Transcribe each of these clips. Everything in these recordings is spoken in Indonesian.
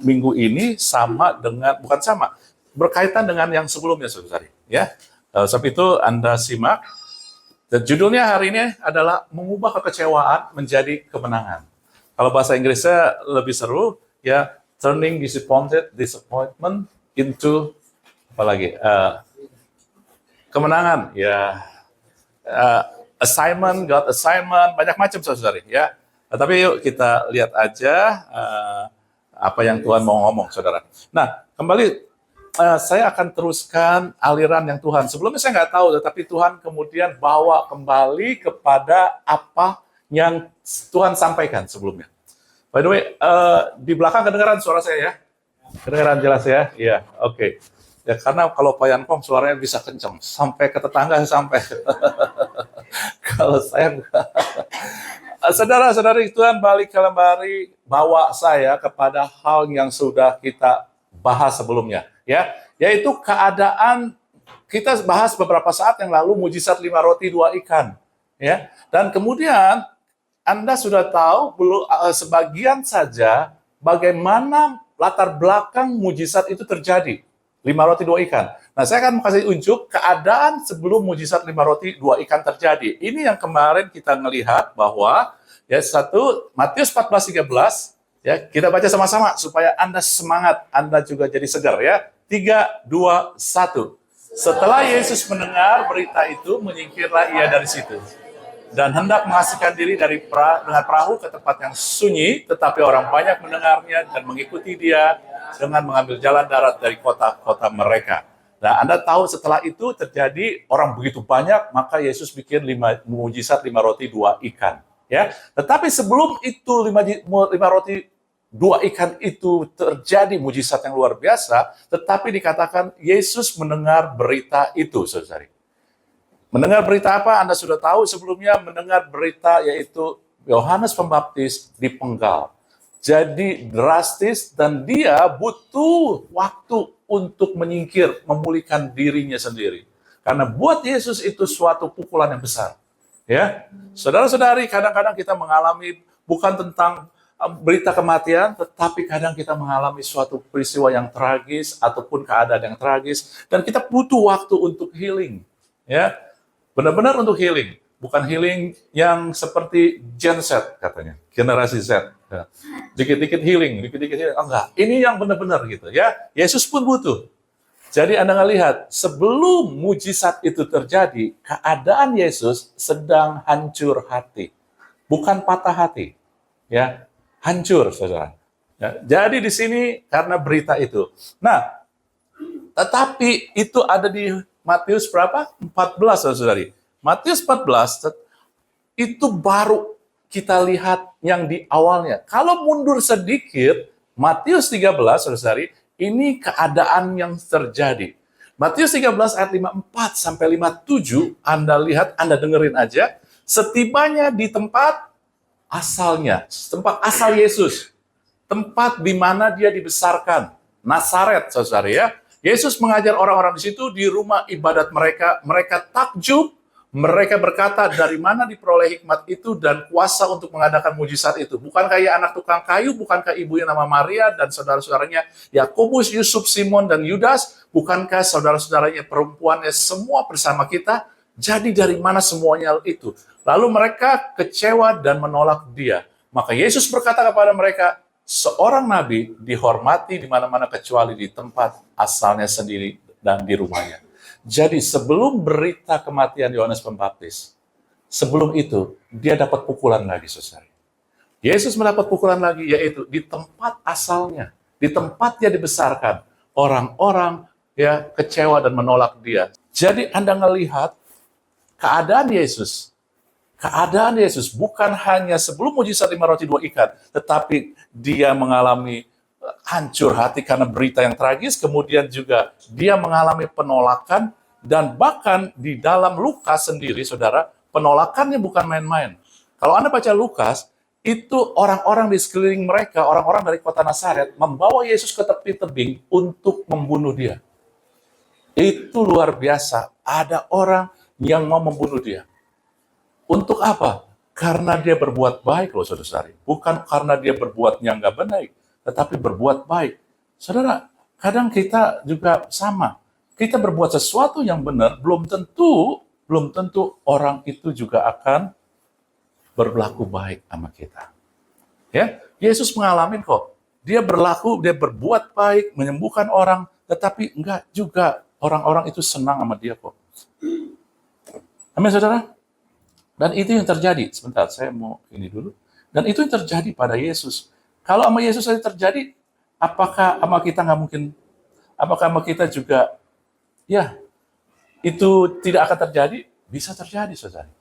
minggu ini sama dengan, bukan sama, berkaitan dengan yang sebelumnya, saudara. Ya, sebab itu Anda simak. Dan judulnya hari ini adalah mengubah kekecewaan menjadi kemenangan. Kalau bahasa Inggrisnya lebih seru, ya, turning disappointment into apa lagi? Kemenangan, ya. Assignment, God assignment, banyak macam, saudara. Ya, tapi yuk kita lihat aja apa yang Tuhan mau ngomong, saudara. Nah, kembali. Saya akan teruskan aliran yang Tuhan. Sebelumnya saya nggak tahu, tetapi Tuhan kemudian bawa kembali kepada apa yang Tuhan sampaikan sebelumnya. By the way, di belakang kedengaran suara saya ya? Kedengaran jelas ya? Iya, oke. Ya, karena kalau Pak Yankom suaranya bisa kencang, sampai ke tetangga sampai. Kalau saya saudara-saudari, Tuhan balik kembali bawa saya kepada hal yang sudah kita bahas sebelumnya, ya, yaitu keadaan kita bahas beberapa saat yang lalu mujizat 5 roti 2 ikan, ya, dan kemudian Anda sudah tahu belum sebagian saja bagaimana latar belakang mujizat itu terjadi, 5 roti 2 ikan. Nah, saya akan kasih unjuk keadaan sebelum mujizat 5 roti 2 ikan terjadi. Ini yang kemarin kita melihat bahwa ya, Matius 14:13. Ya, kita baca sama-sama supaya Anda semangat, Anda juga jadi segar ya. 3, 2, 1. Setelah Yesus mendengar berita itu, menyingkirlah ia dari situ. Dan hendak mengasingkan diri dengan perahu ke tempat yang sunyi, tetapi orang banyak mendengarnya dan mengikuti dia dengan mengambil jalan darat dari kota-kota mereka. Nah, Anda tahu setelah itu terjadi orang begitu banyak, maka Yesus bikin mujizat 5 roti 2 ikan. Ya, tetapi sebelum itu 5 roti 2 ikan itu terjadi mujizat yang luar biasa, tetapi dikatakan Yesus mendengar berita itu, saudari. Mendengar berita apa? Anda sudah tahu sebelumnya, mendengar berita yaitu Yohanes Pembaptis dipenggal. Jadi drastis dan dia butuh waktu untuk menyingkir, memulihkan dirinya sendiri. Karena buat Yesus itu suatu pukulan yang besar. Ya, saudara-saudari, kadang-kadang kita mengalami bukan tentang berita kematian, tetapi kadang kita mengalami suatu peristiwa yang tragis ataupun keadaan yang tragis, dan kita butuh waktu untuk healing, ya, benar-benar untuk healing, bukan healing yang seperti Gen Z katanya, generasi Z, ya. Dikit-dikit healing, enggak, ini yang benar-benar gitu, ya. Yesus pun butuh. Jadi Anda ngelihat, sebelum mujizat itu terjadi, keadaan Yesus sedang hancur hati, bukan patah hati, ya. Hancur, saudara. Ya, jadi di sini karena berita itu. Nah, tetapi itu ada di Matius berapa? 14, saudari. Matius 14 itu baru kita lihat yang di awalnya. Kalau mundur sedikit, Matius 13, saudari, ini keadaan yang terjadi. Matius 13 ayat 54 sampai 57, Anda lihat, Anda dengerin aja. Setibanya di tempat asalnya, tempat asal Yesus, tempat di mana dia dibesarkan, Nazaret, saudara ya. Yesus mengajar orang-orang di situ di rumah ibadat mereka. Mereka takjub, mereka berkata, dari mana diperoleh hikmat itu dan kuasa untuk mengadakan mujizat itu? Bukankah ia anak tukang kayu? Bukankah ibunya nama Maria dan saudara-saudaranya Yakobus, Yusuf, Simon, dan Yudas? Bukankah saudara-saudaranya perempuannya semua bersama kita? Jadi dari mana semuanya itu? Lalu mereka kecewa dan menolak dia. Maka Yesus berkata kepada mereka, seorang nabi dihormati di mana-mana kecuali di tempat asalnya sendiri dan di rumahnya. Jadi sebelum berita kematian Yohanes Pembaptis, sebelum itu dia dapat pukulan lagi, saudara. Yesus mendapat pukulan lagi, yaitu di tempat asalnya, di tempat dia dibesarkan. Orang-orang ya kecewa dan menolak dia. Jadi Anda melihat keadaan Yesus bukan hanya sebelum mujizat 5 roti 2 ikan, tetapi dia mengalami hancur hati karena berita yang tragis, kemudian juga dia mengalami penolakan, dan bahkan di dalam Lukas sendiri, saudara, penolakannya bukan main-main. Kalau Anda baca Lukas, itu orang-orang di sekeliling mereka, orang-orang dari kota Nazaret, membawa Yesus ke tepi tebing untuk membunuh dia. Itu luar biasa, ada orang yang mau membunuh dia. Untuk apa? Karena dia berbuat baik loh, saudara. Bukan karena dia berbuat yang nggak baik. tetapi berbuat baik. Saudara, kadang kita juga sama. Kita berbuat sesuatu yang benar, belum tentu orang itu juga akan berlaku baik sama kita. Ya, Yesus mengalami kok. Dia berbuat baik, menyembuhkan orang, tetapi enggak juga orang-orang itu senang sama dia kok. Amin, saudara? Dan itu yang terjadi. Sebentar, saya mau ini dulu. Dan itu yang terjadi pada Yesus. Kalau sama Yesus saja terjadi, apakah sama kita nggak mungkin? Apakah sama kita juga, ya, itu tidak akan terjadi? Bisa terjadi, saudara.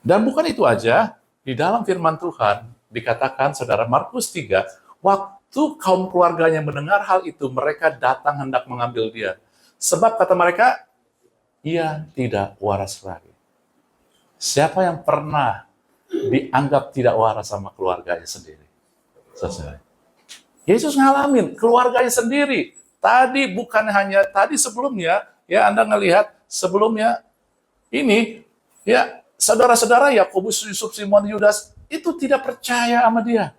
Dan bukan itu aja, di dalam firman Tuhan dikatakan, saudara, Markus 3, waktu kaum keluarganya mendengar hal itu, mereka datang hendak mengambil dia. Sebab kata mereka, ia tidak waras lagi. Siapa yang pernah dianggap tidak waras sama keluarganya sendiri? Saudara. Yesus ngalamin keluarganya sendiri. Tadi sebelumnya, ya Anda ngelihat sebelumnya ini, ya saudara-saudara Yakobus, Yusuf, Simon, Yudas itu tidak percaya sama dia.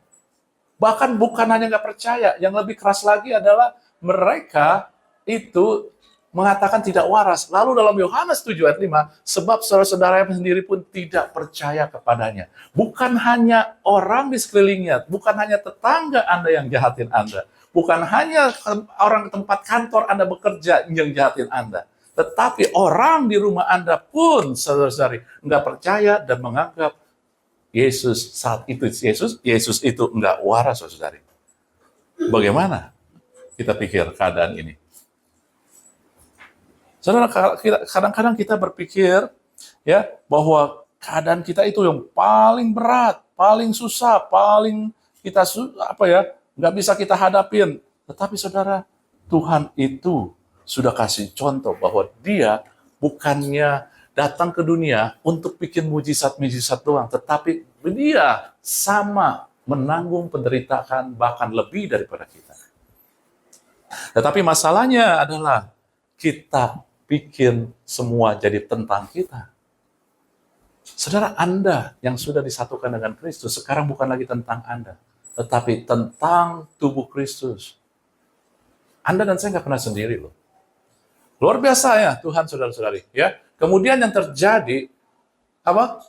Bahkan bukan hanya nggak percaya, yang lebih keras lagi adalah mereka itu mengatakan tidak waras. Lalu dalam Yohanes 7 ayat 5, sebab saudara-saudara sendiri pun tidak percaya kepadanya. Bukan hanya orang di sekelilingnya, bukan hanya tetangga Anda yang jahatin Anda, bukan hanya orang tempat kantor Anda bekerja yang jahatin Anda, tetapi orang di rumah Anda pun, saudara-saudari, nggak percaya dan menganggap Yesus saat itu, Yesus itu nggak waras, saudari. Bagaimana kita pikir keadaan ini? Saudara, kadang-kadang kita berpikir ya bahwa keadaan kita itu yang paling berat, paling susah, paling kita nggak bisa kita hadapin. Tetapi saudara, Tuhan itu sudah kasih contoh bahwa Dia bukannya datang ke dunia untuk bikin mujizat-mujizat doang, tetapi Dia sama menanggung penderitaan bahkan lebih daripada kita. Tetapi masalahnya adalah kita bikin semua jadi tentang kita. Saudara, Anda yang sudah disatukan dengan Kristus, sekarang bukan lagi tentang Anda, tetapi tentang tubuh Kristus. Anda dan saya nggak pernah sendiri loh. Luar biasa ya Tuhan, saudara-saudari. Ya. Kemudian yang terjadi, apa?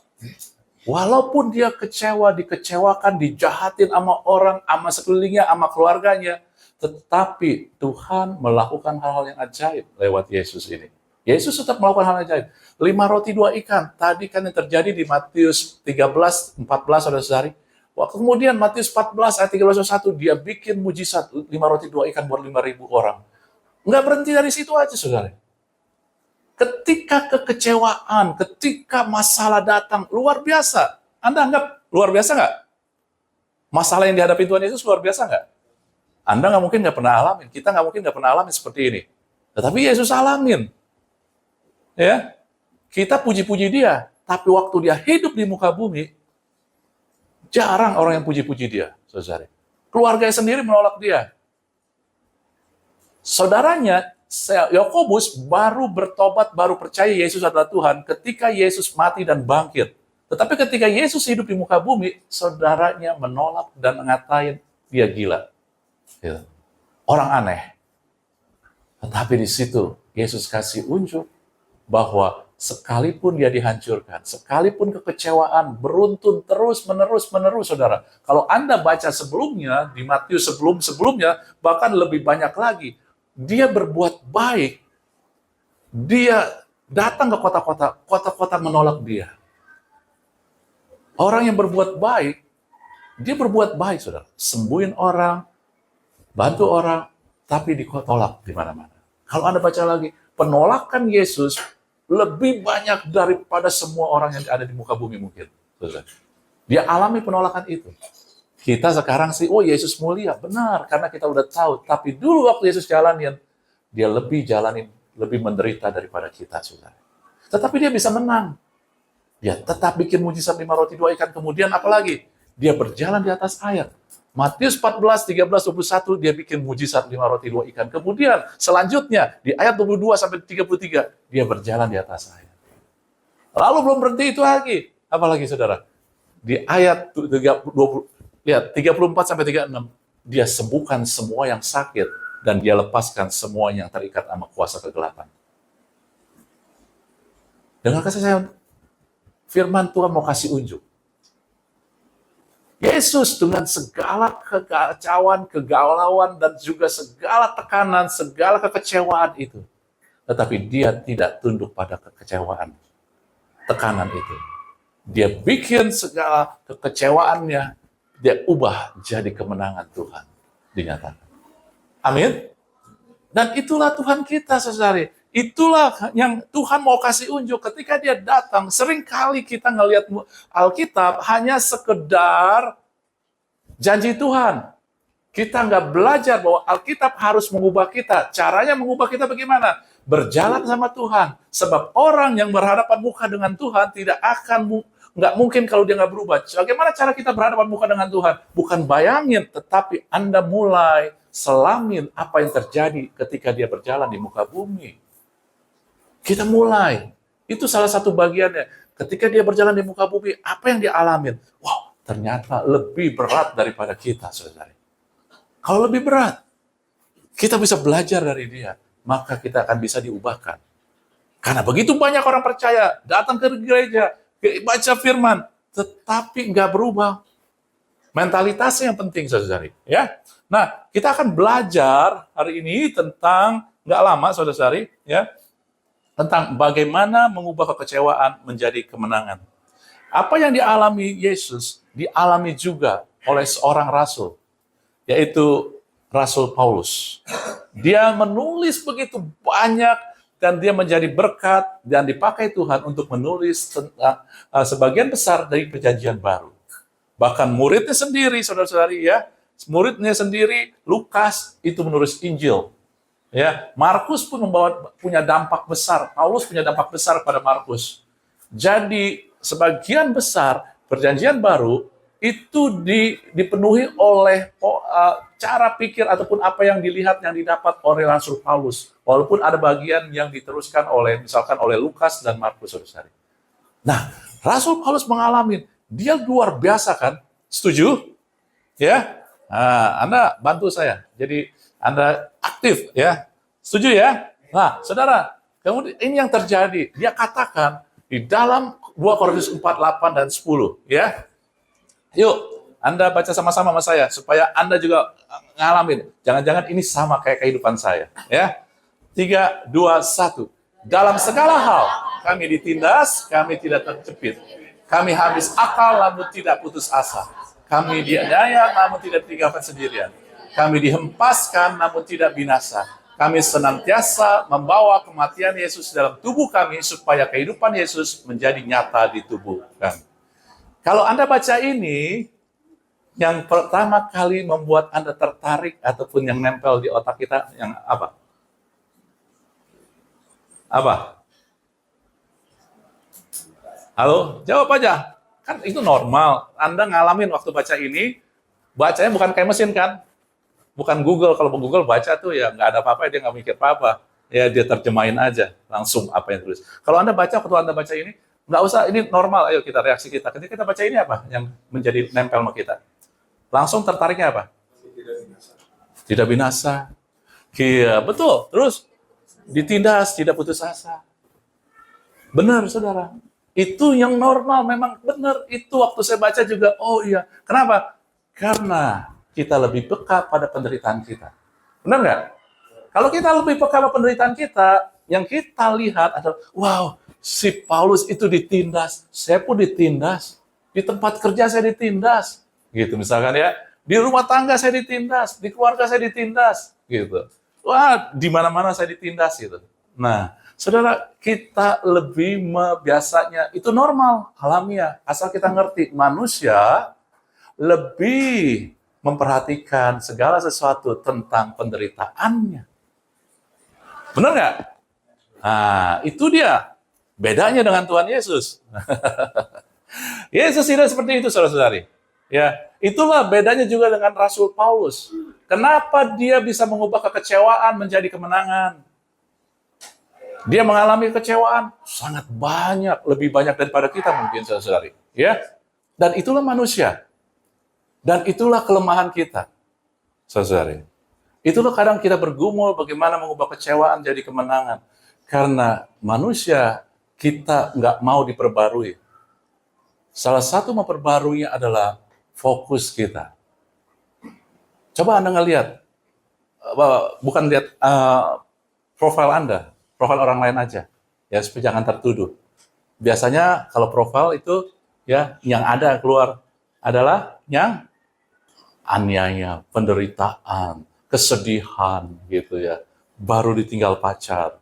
Walaupun dia dikecewakan, dijahatin sama orang, sama sekelilingnya, sama keluarganya, tetapi Tuhan melakukan hal-hal yang ajaib lewat Yesus ini. Yesus tetap melakukan hal yang ajaib. 5 roti 2 ikan. Tadi kan yang terjadi di Matius 13, 14, saudara-saudari. Kemudian Matius 14 ayat 13-1, dia bikin mujizat 5 roti 2 ikan buat 5.000 orang. Nggak berhenti dari situ aja, saudara. Ketika kekecewaan, ketika masalah datang, luar biasa. Anda anggap luar biasa nggak? Masalah yang dihadapi Tuhan Yesus luar biasa nggak? Anda nggak mungkin nggak pernah alamin, kita nggak mungkin nggak pernah alamin seperti ini. Tetapi Yesus alamin. Ya, kita puji-puji dia, tapi waktu dia hidup di muka bumi, jarang orang yang puji-puji dia, saudara. Keluarganya sendiri menolak dia. Saudaranya, Yakobus baru bertobat, baru percaya Yesus adalah Tuhan ketika Yesus mati dan bangkit. Tetapi ketika Yesus hidup di muka bumi, saudaranya menolak dan ngatain dia gila. Ya. Orang aneh. Tetapi di situ Yesus kasih unjuk bahwa sekalipun dia dihancurkan, sekalipun kekecewaan beruntun terus-menerus, saudara. Kalau Anda baca sebelumnya, di Matius sebelumnya, bahkan lebih banyak lagi, dia berbuat baik, dia datang ke kota-kota menolak dia. Orang yang berbuat baik, dia berbuat baik, saudara. Sembuhin orang, bantu orang, tapi ditolak di mana-mana. Kalau Anda baca lagi, penolakan Yesus lebih banyak daripada semua orang yang ada di muka bumi mungkin. Dia alami penolakan itu. Kita sekarang sih, oh Yesus mulia, benar, karena kita udah tahu. Tapi dulu waktu Yesus jalanin, dia lebih menderita daripada kita, saudara. Tetapi dia bisa menang. Dia tetap bikin mujizat 5 roti 2 ikan. Kemudian apalagi? Dia berjalan di atas air. Matius 14, 13, 21, dia bikin mujizat 5 roti 2 ikan. Kemudian selanjutnya, di ayat 22 sampai 33, dia berjalan di atas air. Lalu belum berhenti itu lagi. Apalagi saudara? Di ayat 34 sampai 36, dia sembuhkan semua yang sakit, dan dia lepaskan semua yang terikat sama kuasa kegelapan. Dengan kasih sayang, firman Tuhan mau kasih unjuk. Yesus dengan segala kekacauan, kegalauan, dan juga segala tekanan, segala kekecewaan itu. Tetapi dia tidak tunduk pada kekecewaan, tekanan itu. Dia bikin segala kekecewaannya, dia ubah jadi kemenangan Tuhan. Dinyatakan. Amin. Dan itulah Tuhan kita, saudari. Itulah yang Tuhan mau kasih unjuk ketika dia datang. Seringkali kita ngelihat Alkitab hanya sekedar janji Tuhan. Kita nggak belajar bahwa Alkitab harus mengubah kita. Caranya mengubah kita bagaimana? Berjalan sama Tuhan. Sebab orang yang berhadapan muka dengan Tuhan nggak mungkin kalau dia nggak berubah. Bagaimana cara kita berhadapan muka dengan Tuhan? Bukan bayangin, tetapi Anda mulai selamin apa yang terjadi ketika dia berjalan di muka bumi. Kita mulai. Itu salah satu bagiannya. Ketika dia berjalan di muka bumi, apa yang dia alamin? Wow, ternyata lebih berat daripada kita, saudara. Kalau lebih berat, kita bisa belajar dari dia, maka kita akan bisa diubahkan. Karena begitu banyak orang percaya, datang ke gereja, baca firman, tetapi nggak berubah. Mentalitasnya yang penting, saudari. Ya. Nah, kita akan belajar hari ini tentang, nggak lama, saudari, ya, tentang bagaimana mengubah kekecewaan menjadi kemenangan. Apa yang dialami Yesus, dialami juga oleh seorang rasul, yaitu Rasul Paulus. Dia menulis begitu banyak, dan dia menjadi berkat, dan dipakai Tuhan untuk menulis tentang sebagian besar dari Perjanjian Baru. Bahkan muridnya sendiri, saudara-saudari, ya, muridnya sendiri, Lukas, itu menulis Injil. Ya, Markus pun punya dampak besar. Paulus punya dampak besar pada Markus. Jadi sebagian besar Perjanjian Baru itu dipenuhi oleh cara pikir ataupun apa yang dilihat, yang didapat oleh Rasul Paulus. Walaupun ada bagian yang diteruskan misalkan oleh Lukas dan Markus, saudara. Nah, Rasul Paulus mengalami, dia luar biasa kan? Setuju? Ya? Nah, Anda bantu saya. Jadi Anda aktif, ya. Setuju ya? Nah, saudara, kemudian ini yang terjadi. Dia katakan di dalam 2 Korintus 4, 8, dan 10, ya. Yuk, Anda baca sama-sama sama saya, supaya Anda juga ngalamin. Jangan-jangan ini sama kayak kehidupan saya, ya. 3, 2, 1. Dalam segala hal, kami ditindas, kami tidak terjepit. Kami habis akal, namun tidak putus asa. Kami dianiaya, namun tidak ditinggalkan sendirian. Kami dihempaskan, namun tidak binasa. Kami senantiasa membawa kematian Yesus dalam tubuh kami, supaya kehidupan Yesus menjadi nyata di tubuh kami. Kalau Anda baca ini, yang pertama kali membuat Anda tertarik, ataupun yang nempel di otak kita, yang apa? Apa? Halo? Jawab aja. Kan itu normal. Anda ngalamin waktu baca ini, bacanya bukan kayak mesin kan? Bukan Google. Kalau Google baca tuh ya nggak ada apa-apa, dia nggak mikir apa-apa. Ya dia terjemahin aja langsung apa yang tulis. Kalau Anda baca, waktu Anda baca ini, nggak usah, ini normal. Ayo kita reaksi kita. Ketika kita baca ini apa yang menjadi nempel sama kita? Langsung tertariknya apa? Tidak binasa. Iya, betul. Terus ditindas, tidak putus asa. Benar, saudara. Itu yang normal, memang benar. Itu waktu saya baca juga, oh iya. Kenapa? Karena kita lebih peka pada penderitaan kita. Benar nggak? Kalau kita lebih peka pada penderitaan kita, yang kita lihat adalah, wow, si Paulus itu ditindas, saya pun ditindas. Di tempat kerja saya ditindas. Gitu misalkan ya. Di rumah tangga saya ditindas, di keluarga saya ditindas. Gitu. Wah, di mana-mana saya ditindas gitu. Nah, saudara, kita lebih biasanya, itu normal, alamiah. Asal kita ngerti, manusia lebih memperhatikan segala sesuatu tentang penderitaannya. Benar nggak? Nah, itu dia. Bedanya dengan Tuhan Yesus. Yesus tidak seperti itu, saudara-saudari. Ya, itulah bedanya juga dengan Rasul Paulus. Kenapa dia bisa mengubah kekecewaan menjadi kemenangan? Dia mengalami kekecewaan sangat banyak, lebih banyak daripada kita mungkin, saudara-saudari. Ya, dan itulah manusia. Dan itulah kelemahan kita. saudari. Itulah kadang kita bergumul bagaimana mengubah kecewaan jadi kemenangan. Karena manusia kita nggak mau diperbarui. Salah satu memperbaruinya adalah fokus kita. Coba Anda ngelihat, bukan lihat profil Anda, profil orang lain aja, ya supaya jangan tertuduh. Biasanya kalau profil itu ya yang ada keluar adalah yang aniaya, penderitaan, kesedihan gitu ya. Baru ditinggal pacar,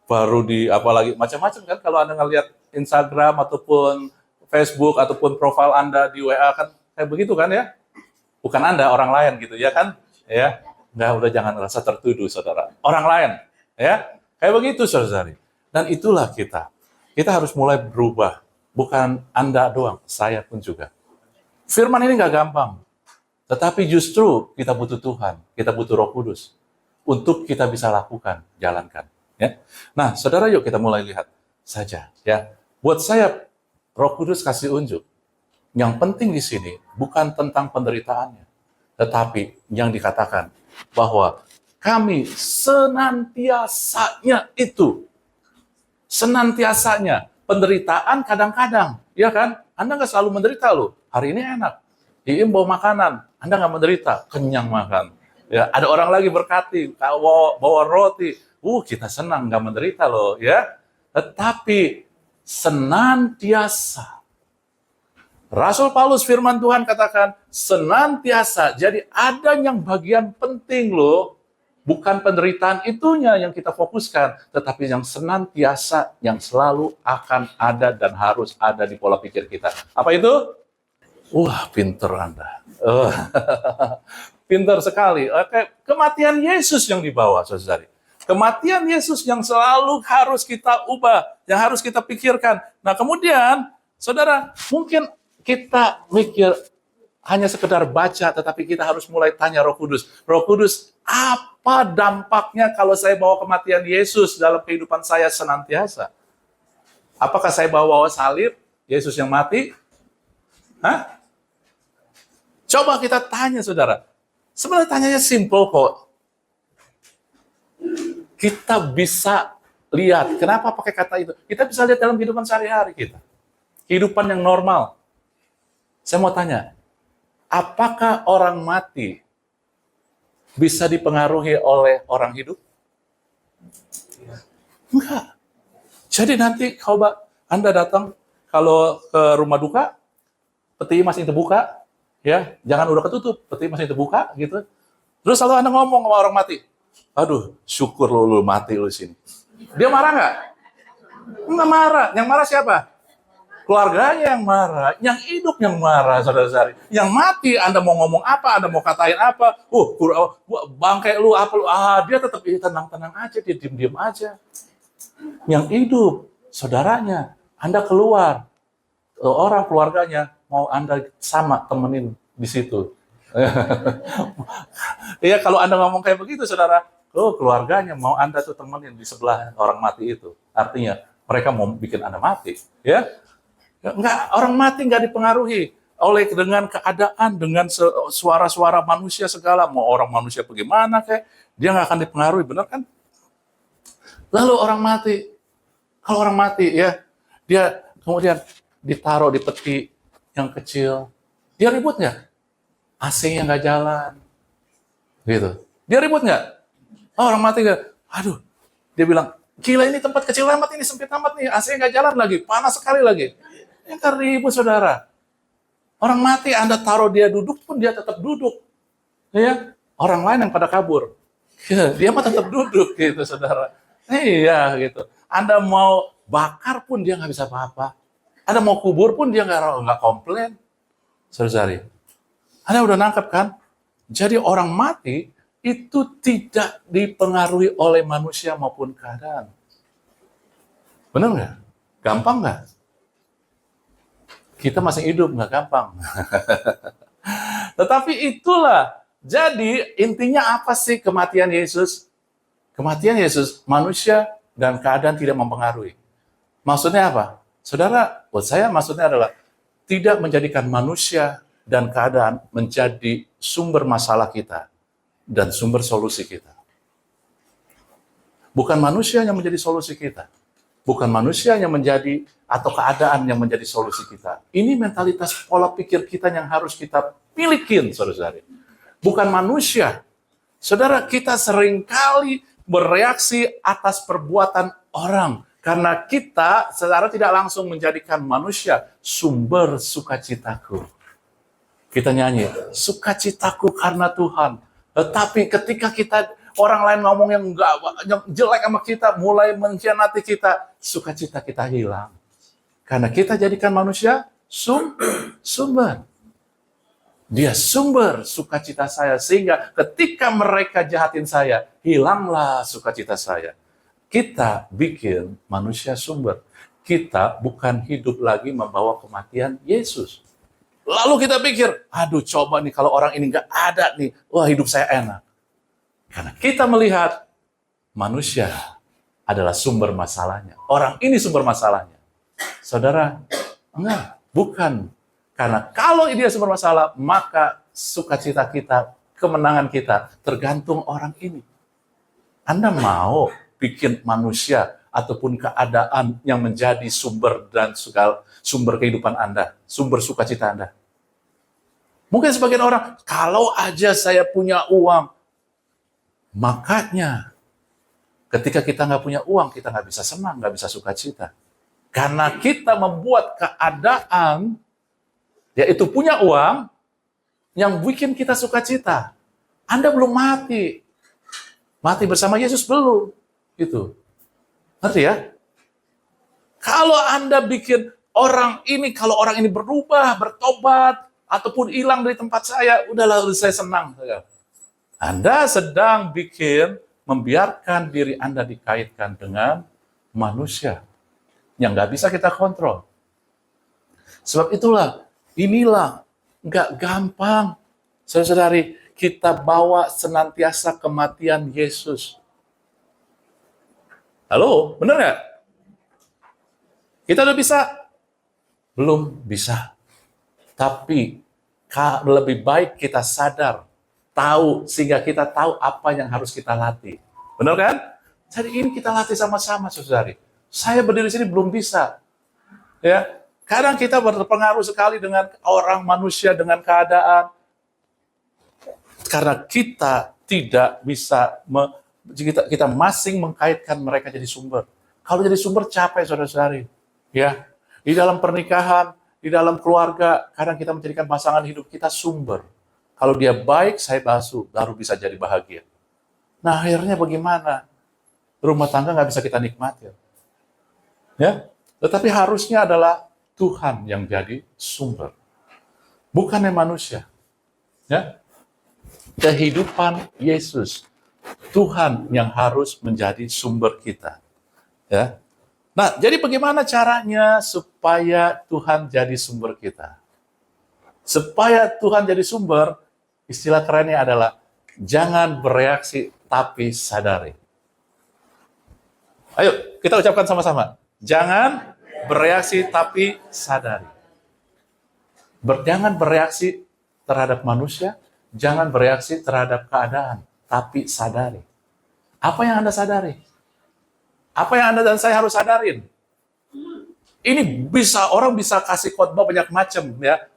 baru apalagi macam-macam kan kalau Anda ngelihat Instagram ataupun Facebook ataupun profil Anda di WA kan kayak begitu kan ya. Bukan Anda, orang lain gitu ya kan? Ya. Nggak, udah jangan rasa tertuduh saudara. Orang lain ya. Kayak begitu saudari. Dan itulah kita. Kita harus mulai berubah. Bukan Anda doang, saya pun juga. Firman ini nggak gampang. Tetapi justru kita butuh Tuhan, kita butuh Roh Kudus untuk kita bisa lakukan, jalankan. Ya. Nah, saudara, yuk kita mulai lihat saja. Ya, buat saya Roh Kudus kasih unjuk. Yang penting di sini bukan tentang penderitaannya, tetapi yang dikatakan bahwa kami senantiasanya itu, senantiasanya penderitaan kadang-kadang, ya kan? Anda nggak selalu menderita loh. Hari ini enak. Iim bawa makanan, Anda nggak menderita, kenyang makan. Ya, ada orang lagi berkati, bawa roti, kita senang nggak menderita loh, ya. Tetapi senantiasa. Rasul Paulus firman Tuhan katakan senantiasa. Jadi ada yang bagian penting loh, bukan penderitaan itunya yang kita fokuskan, tetapi yang senantiasa, yang selalu akan ada dan harus ada di pola pikir kita. Apa itu? Wah, pinter Anda. Pinter sekali. Oke, kematian Yesus yang dibawa, saudari. Kematian Yesus yang selalu harus kita ubah, yang harus kita pikirkan. Nah, kemudian, saudara, mungkin kita mikir hanya sekedar baca, tetapi kita harus mulai tanya Roh Kudus. Roh Kudus, apa dampaknya kalau saya bawa kematian Yesus dalam kehidupan saya senantiasa? Apakah saya bawa salib, Yesus yang mati? Hah? Coba kita tanya, saudara. Sebenarnya tanyanya simple kok. Kita bisa lihat, kenapa pakai kata itu? Kita bisa lihat dalam kehidupan sehari-hari kita. Kehidupan yang normal. Saya mau tanya, apakah orang mati bisa dipengaruhi oleh orang hidup? Enggak. Jadi nanti kalau Anda datang, kalau ke rumah duka, peti masih terbuka, ya, jangan udah ketutup, peti masih terbuka, gitu. Terus kalau Anda ngomong sama orang mati, aduh, syukur lu mati lu sini. Dia marah nggak? Nggak marah. Yang marah siapa? Keluarganya yang marah, yang hidup yang marah, saudara-saudari. Yang mati, Anda mau ngomong apa, Anda mau katain apa, bangkai lu, apa lu, dia tetap tenang-tenang aja, dia diem-diem aja. Yang hidup, saudaranya, Anda keluar, orang keluarganya, mau Anda sama temenin di situ. Ya, kalau Anda ngomong kayak begitu, saudara, keluarganya mau Anda tuh temenin di sebelah orang mati itu. Artinya, mereka mau bikin Anda mati. Ya. Enggak, orang mati nggak dipengaruhi oleh dengan keadaan, dengan suara-suara manusia segala. Mau orang manusia bagaimana kayak, dia nggak akan dipengaruhi, benar kan? Lalu orang mati, kalau orang mati ya, dia kemudian ditaruh di peti yang kecil, dia ribut nggak? AC-nya nggak jalan, gitu. Dia ribut nggak? Orang mati nggak? Aduh, dia bilang, gila ini tempat kecil amat, ini sempit amat nih, AC-nya nggak jalan lagi, panas sekali lagi. Yang ribut, saudara. Orang mati Anda taruh dia duduk pun dia tetap duduk. Ya, orang lain yang pada kabur. Ya, dia mah tetap duduk gitu, saudara. Iya, gitu. Anda mau bakar pun dia nggak bisa apa-apa. Anda mau kubur pun dia nggak komplain. Saudari, Anda udah nangkep kan? Jadi orang mati itu tidak dipengaruhi oleh manusia maupun keadaan. Benar nggak? Gampang nggak? Kita masih hidup, nggak gampang. Tetapi itulah, jadi intinya apa sih kematian Yesus? Kematian Yesus, manusia dan keadaan tidak mempengaruhi. Maksudnya apa? Saudara, buat saya maksudnya adalah tidak menjadikan manusia dan keadaan menjadi sumber masalah kita. dan sumber solusi kita. Bukan manusia yang menjadi solusi kita. Bukan manusia yang menjadi atau keadaan yang menjadi solusi kita. Ini mentalitas pola pikir kita yang harus kita milikin, saudara-saudari. Bukan manusia. Saudara, kita seringkali bereaksi atas perbuatan orang. Karena kita secara tidak langsung menjadikan manusia sumber sukacitaku. Kita nyanyi, sukacitaku karena Tuhan. Tetapi ketika orang lain ngomong yang jelek sama kita, mulai mengkhianati kita, sukacita kita hilang. Karena kita jadikan manusia sumber. Dia sumber sukacita saya, sehingga ketika mereka jahatin saya, hilanglah sukacita saya. Kita bikin manusia sumber. Kita bukan hidup lagi membawa kematian Yesus. Lalu kita pikir, aduh coba nih kalau orang ini nggak ada nih, wah hidup saya enak. Karena kita melihat manusia adalah sumber masalahnya. Orang ini sumber masalahnya. Saudara, enggak, bukan. Karena kalau dia sumber masalah, maka sukacita kita, kemenangan kita tergantung orang ini. Anda mau bikin manusia ataupun keadaan yang menjadi sumber dan segala sumber kehidupan Anda, sumber sukacita Anda. Mungkin sebagian orang, kalau aja saya punya uang, makanya ketika kita nggak punya uang, kita nggak bisa senang, nggak bisa sukacita. Karena kita membuat keadaan, yaitu punya uang, yang bikin kita sukacita. Anda belum mati. Mati bersama Yesus belum. Gitu. Ngerti ya? Kalau Anda bikin kalau orang ini berubah, bertobat, ataupun hilang dari tempat saya, udahlah saya senang. Anda sedang membiarkan diri Anda dikaitkan dengan manusia yang nggak bisa kita kontrol. Sebab inilah nggak gampang, saudara-saudari, kita bawa senantiasa kematian Yesus. Halo, benar nggak? Kita udah bisa? Belum bisa. Tapi lebih baik kita sadar, tahu, sehingga kita tahu apa yang harus kita latih. Benar kan? Jadi ini kita latih sama-sama, saudari. Saya berdiri sini belum bisa. Ya, kadang kita berpengaruh sekali dengan orang, manusia, dengan keadaan. Karena kita tidak bisa, kita masing mengkaitkan mereka jadi sumber. Kalau jadi sumber capek, saudara-saudari. Ya, di dalam pernikahan, di dalam keluarga, kadang kita menjadikan pasangan hidup kita sumber. Kalau dia baik, saya basuh, baru bisa jadi bahagia. Nah, akhirnya bagaimana? Rumah tangga nggak bisa kita nikmati. Ya, tetapi harusnya adalah Tuhan yang jadi sumber, bukannya manusia. Ya, kehidupan Yesus, Tuhan yang harus menjadi sumber kita. Ya. Nah, jadi bagaimana caranya supaya Tuhan jadi sumber kita? Supaya Tuhan jadi sumber, istilah kerennya adalah jangan bereaksi tapi sadari. Ayo, kita ucapkan sama-sama. Jangan bereaksi tapi sadari. Jangan bereaksi terhadap manusia, jangan bereaksi terhadap keadaan, tapi sadari. Apa yang Anda sadari? Apa yang Anda dan saya harus sadarin? Ini orang bisa kasih khotbah banyak macam, ya.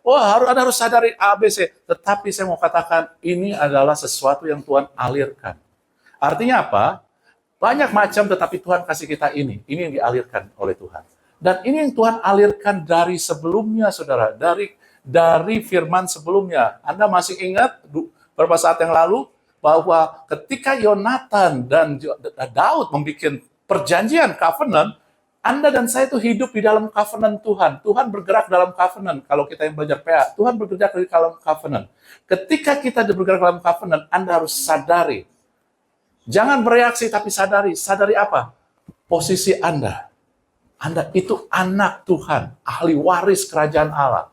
Anda harus sadari A, B, C. Tetapi saya mau katakan, ini adalah sesuatu yang Tuhan alirkan. Artinya apa? Banyak macam, tetapi Tuhan kasih kita ini. Ini yang dialirkan oleh Tuhan. Dan ini yang Tuhan alirkan dari sebelumnya, saudara. Dari firman sebelumnya. Anda masih ingat beberapa saat yang lalu bahwa ketika Yonatan dan Daud membuat perjanjian covenant, Anda dan saya itu hidup di dalam covenant Tuhan. Tuhan bergerak dalam covenant. Kalau kita yang belajar PA, Tuhan bergerak di dalam covenant. Ketika kita bergerak dalam covenant, Anda harus sadari. Jangan bereaksi tapi sadari. Sadari apa? Posisi Anda. Anda itu anak Tuhan, ahli waris kerajaan Allah.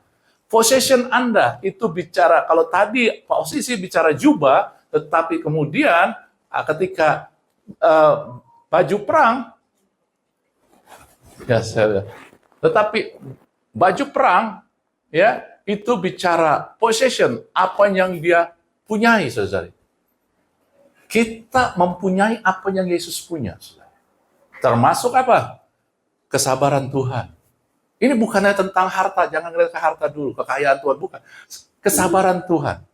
Possession Anda itu bicara, kalau tadi posisi bicara jubah, tetapi kemudian ketika baju perang, tetapi baju perang, ya, itu bicara possession, apa yang dia punyai, saudara. Kita mempunyai apa yang Yesus punya. Termasuk apa? Kesabaran Tuhan. Ini bukannya tentang harta, jangan ngelihat ke harta dulu, kekayaan Tuhan, bukan. Kesabaran Tuhan.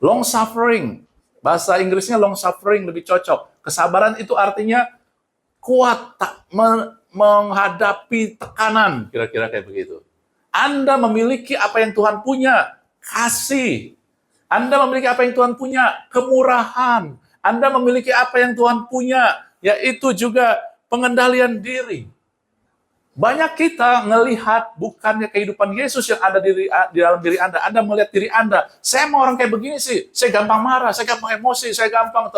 Long suffering, bahasa Inggrisnya long suffering lebih cocok. Kesabaran itu artinya kuat, tak menghadapi tekanan, kira-kira kayak begitu. Anda memiliki apa yang Tuhan punya, kasih. Anda memiliki apa yang Tuhan punya, kemurahan. Anda memiliki apa yang Tuhan punya, yaitu juga pengendalian diri. Banyak kita ngelihat bukannya kehidupan Yesus yang ada di dalam diri Anda. Anda melihat diri Anda, saya mau orang kayak begini sih, saya gampang marah, saya gampang emosi, saya gampang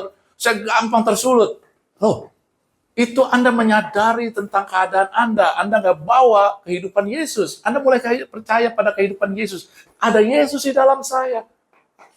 tersulut. Oh, itu Anda menyadari tentang keadaan Anda nggak bawa kehidupan Yesus. Anda mulai percaya pada kehidupan Yesus. Ada Yesus di dalam saya.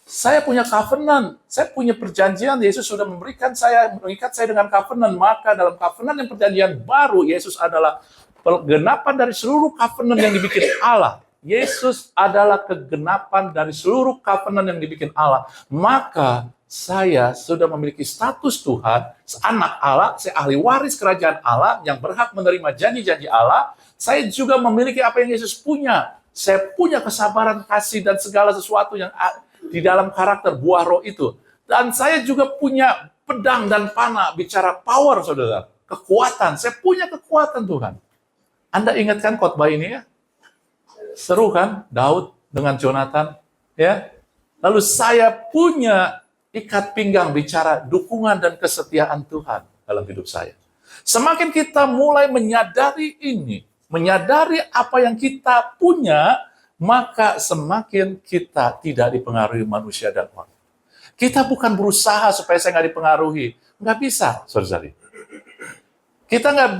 Saya punya covenant, saya punya perjanjian, Yesus sudah memberikan saya, mengikat saya dengan covenant, maka dalam covenant yang perjanjian baru, Yesus adalah kegenapan dari seluruh covenant yang dibikin Allah. Yesus adalah kegenapan dari seluruh covenant yang dibikin Allah. Maka saya sudah memiliki status Tuhan, anak Allah, saya ahli waris kerajaan Allah yang berhak menerima janji-janji Allah. Saya juga memiliki apa yang Yesus punya. Saya punya kesabaran, kasih, dan segala sesuatu yang di dalam karakter buah roh itu. Dan saya juga punya pedang dan panah, bicara power, saudara. Kekuatan, saya punya kekuatan Tuhan. Anda ingatkan khotbah ini ya? Seru kan? Daud dengan Jonathan. Ya. Lalu saya punya ikat pinggang bicara dukungan dan kesetiaan Tuhan dalam hidup saya. Semakin kita mulai menyadari ini, menyadari apa yang kita punya, maka semakin kita tidak dipengaruhi manusia dan orang. Kita bukan berusaha supaya saya nggak dipengaruhi. Nggak bisa, saudara. Kita nggak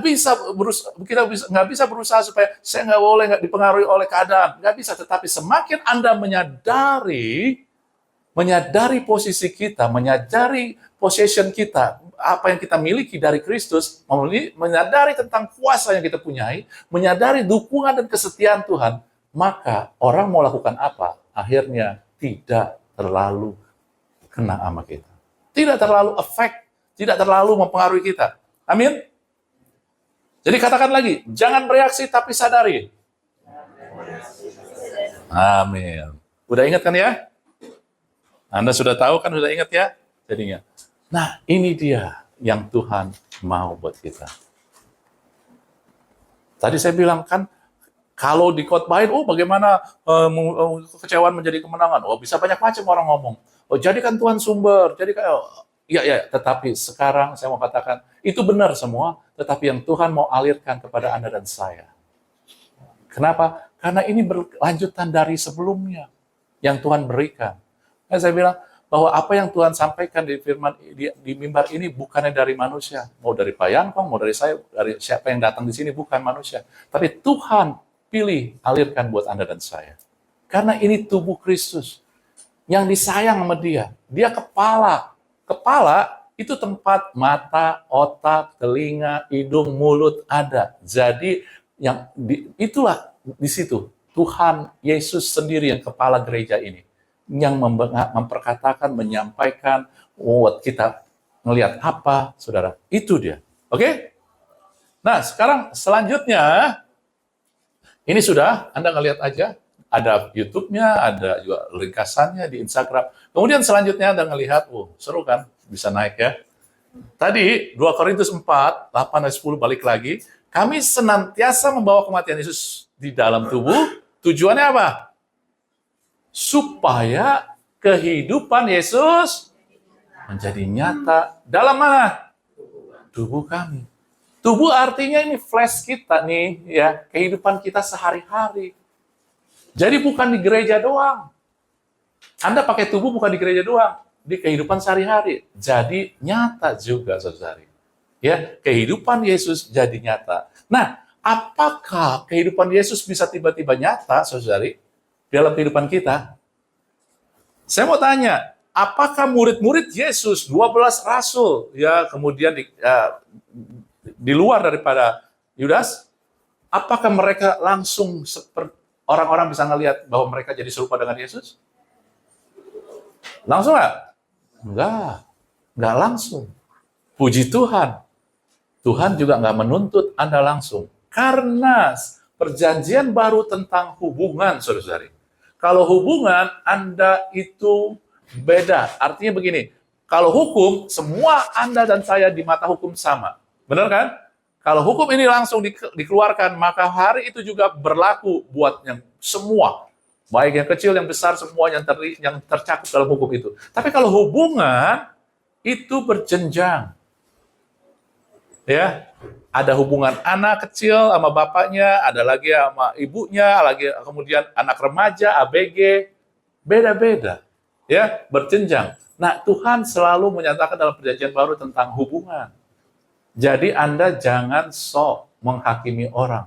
bisa berusaha supaya saya nggak boleh nggak dipengaruhi oleh keadaan. Nggak bisa, tetapi semakin Anda menyadari posisi kita, menyadari possession kita, apa yang kita miliki dari Kristus, menyadari tentang kuasa yang kita punyai, menyadari dukungan dan kesetiaan Tuhan, maka orang mau lakukan apa, akhirnya tidak terlalu kena sama kita. Tidak terlalu efek, tidak terlalu mempengaruhi kita. Amin? Jadi katakan lagi, jangan bereaksi tapi sadari. Amin. Udah ingat kan ya? Anda sudah tahu kan, sudah ingat ya? Jadinya. Nah, ini dia yang Tuhan mau buat kita. Tadi saya bilang kan, kalau dikhotbahin, bagaimana kekecewaan menjadi kemenangan? Bisa banyak macam orang ngomong. Jadikan Tuhan sumber, iya, tetapi sekarang saya mau katakan, itu benar semua, tetapi yang Tuhan mau alirkan kepada Anda dan saya. Kenapa? Karena ini berlanjutan dari sebelumnya yang Tuhan berikan. Saya bilang bahwa apa yang Tuhan sampaikan di firman di mimbar ini bukannya dari manusia, mau dari Pak Yankong, mau dari saya, dari siapa yang datang di sini bukan manusia, tapi Tuhan pilih alirkan buat Anda dan saya. Karena ini tubuh Kristus yang disayang sama Dia. Dia kepala. Kepala itu tempat mata, otak, telinga, hidung, mulut ada. Jadi itulah di situ Tuhan Yesus sendiri yang kepala gereja ini, yang memperkatakan, menyampaikan, kita ngelihat apa, saudara. Itu dia. Oke? Nah, sekarang selanjutnya, ini sudah, Anda ngelihat aja, ada YouTube-nya, ada juga ringkasannya di Instagram. Kemudian selanjutnya Anda ngelihat, seru kan, bisa naik ya. Tadi 2 Korintus 4, 8-10 balik lagi, kami senantiasa membawa kematian Yesus di dalam tubuh. Tujuannya apa? Supaya kehidupan Yesus menjadi nyata dalam mana? Tubuh kami. Tubuh artinya ini flesh kita nih, ya, kehidupan kita sehari-hari. Jadi bukan di gereja doang. Anda pakai tubuh bukan di gereja doang, di kehidupan sehari-hari. Jadi nyata juga, saudari. Ya, kehidupan Yesus jadi nyata. Nah, apakah kehidupan Yesus bisa tiba-tiba nyata, saudari, dalam kehidupan kita? Saya mau tanya, apakah murid-murid Yesus, 12 rasul, ya, kemudian di luar daripada Yudas, apakah mereka langsung seperti orang-orang bisa ngelihat bahwa mereka jadi serupa dengan Yesus? Langsung nggak? Enggak. nggak langsung. Puji Tuhan, Tuhan juga nggak menuntut Anda langsung. Karena perjanjian baru tentang hubungan, saudara-saudari. Kalau hubungan, Anda itu beda. Artinya begini, kalau hukum, semua Anda dan saya di mata hukum sama. Benar kan? Kalau hukum ini langsung dikeluarkan, maka hari itu juga berlaku buat yang semua. Baik yang kecil, yang besar, semua yang tercakup dalam hukum itu. Tapi kalau hubungan, itu berjenjang. Ya, ada hubungan anak kecil sama bapaknya, ada lagi sama ibunya, lagi kemudian anak remaja, ABG, beda-beda, ya, berjenjang. Nah, Tuhan selalu menyatakan dalam perjanjian baru tentang hubungan. Jadi Anda jangan sok menghakimi orang,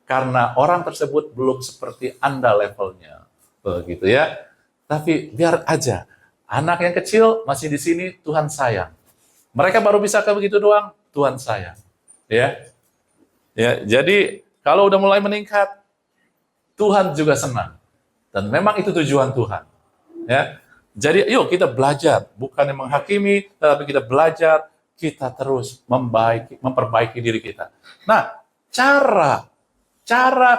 karena orang tersebut belum seperti Anda levelnya, begitu ya. Tapi biar aja, anak yang kecil masih di sini, Tuhan sayang. Mereka baru bisa kayak begitu doang, Tuhan sayang. Ya, ya. Jadi kalau udah mulai meningkat, Tuhan juga senang. Dan memang itu tujuan Tuhan. Ya, jadi yuk kita belajar, bukan yang menghakimi, tapi kita belajar, kita terus memperbaiki diri kita. Nah, cara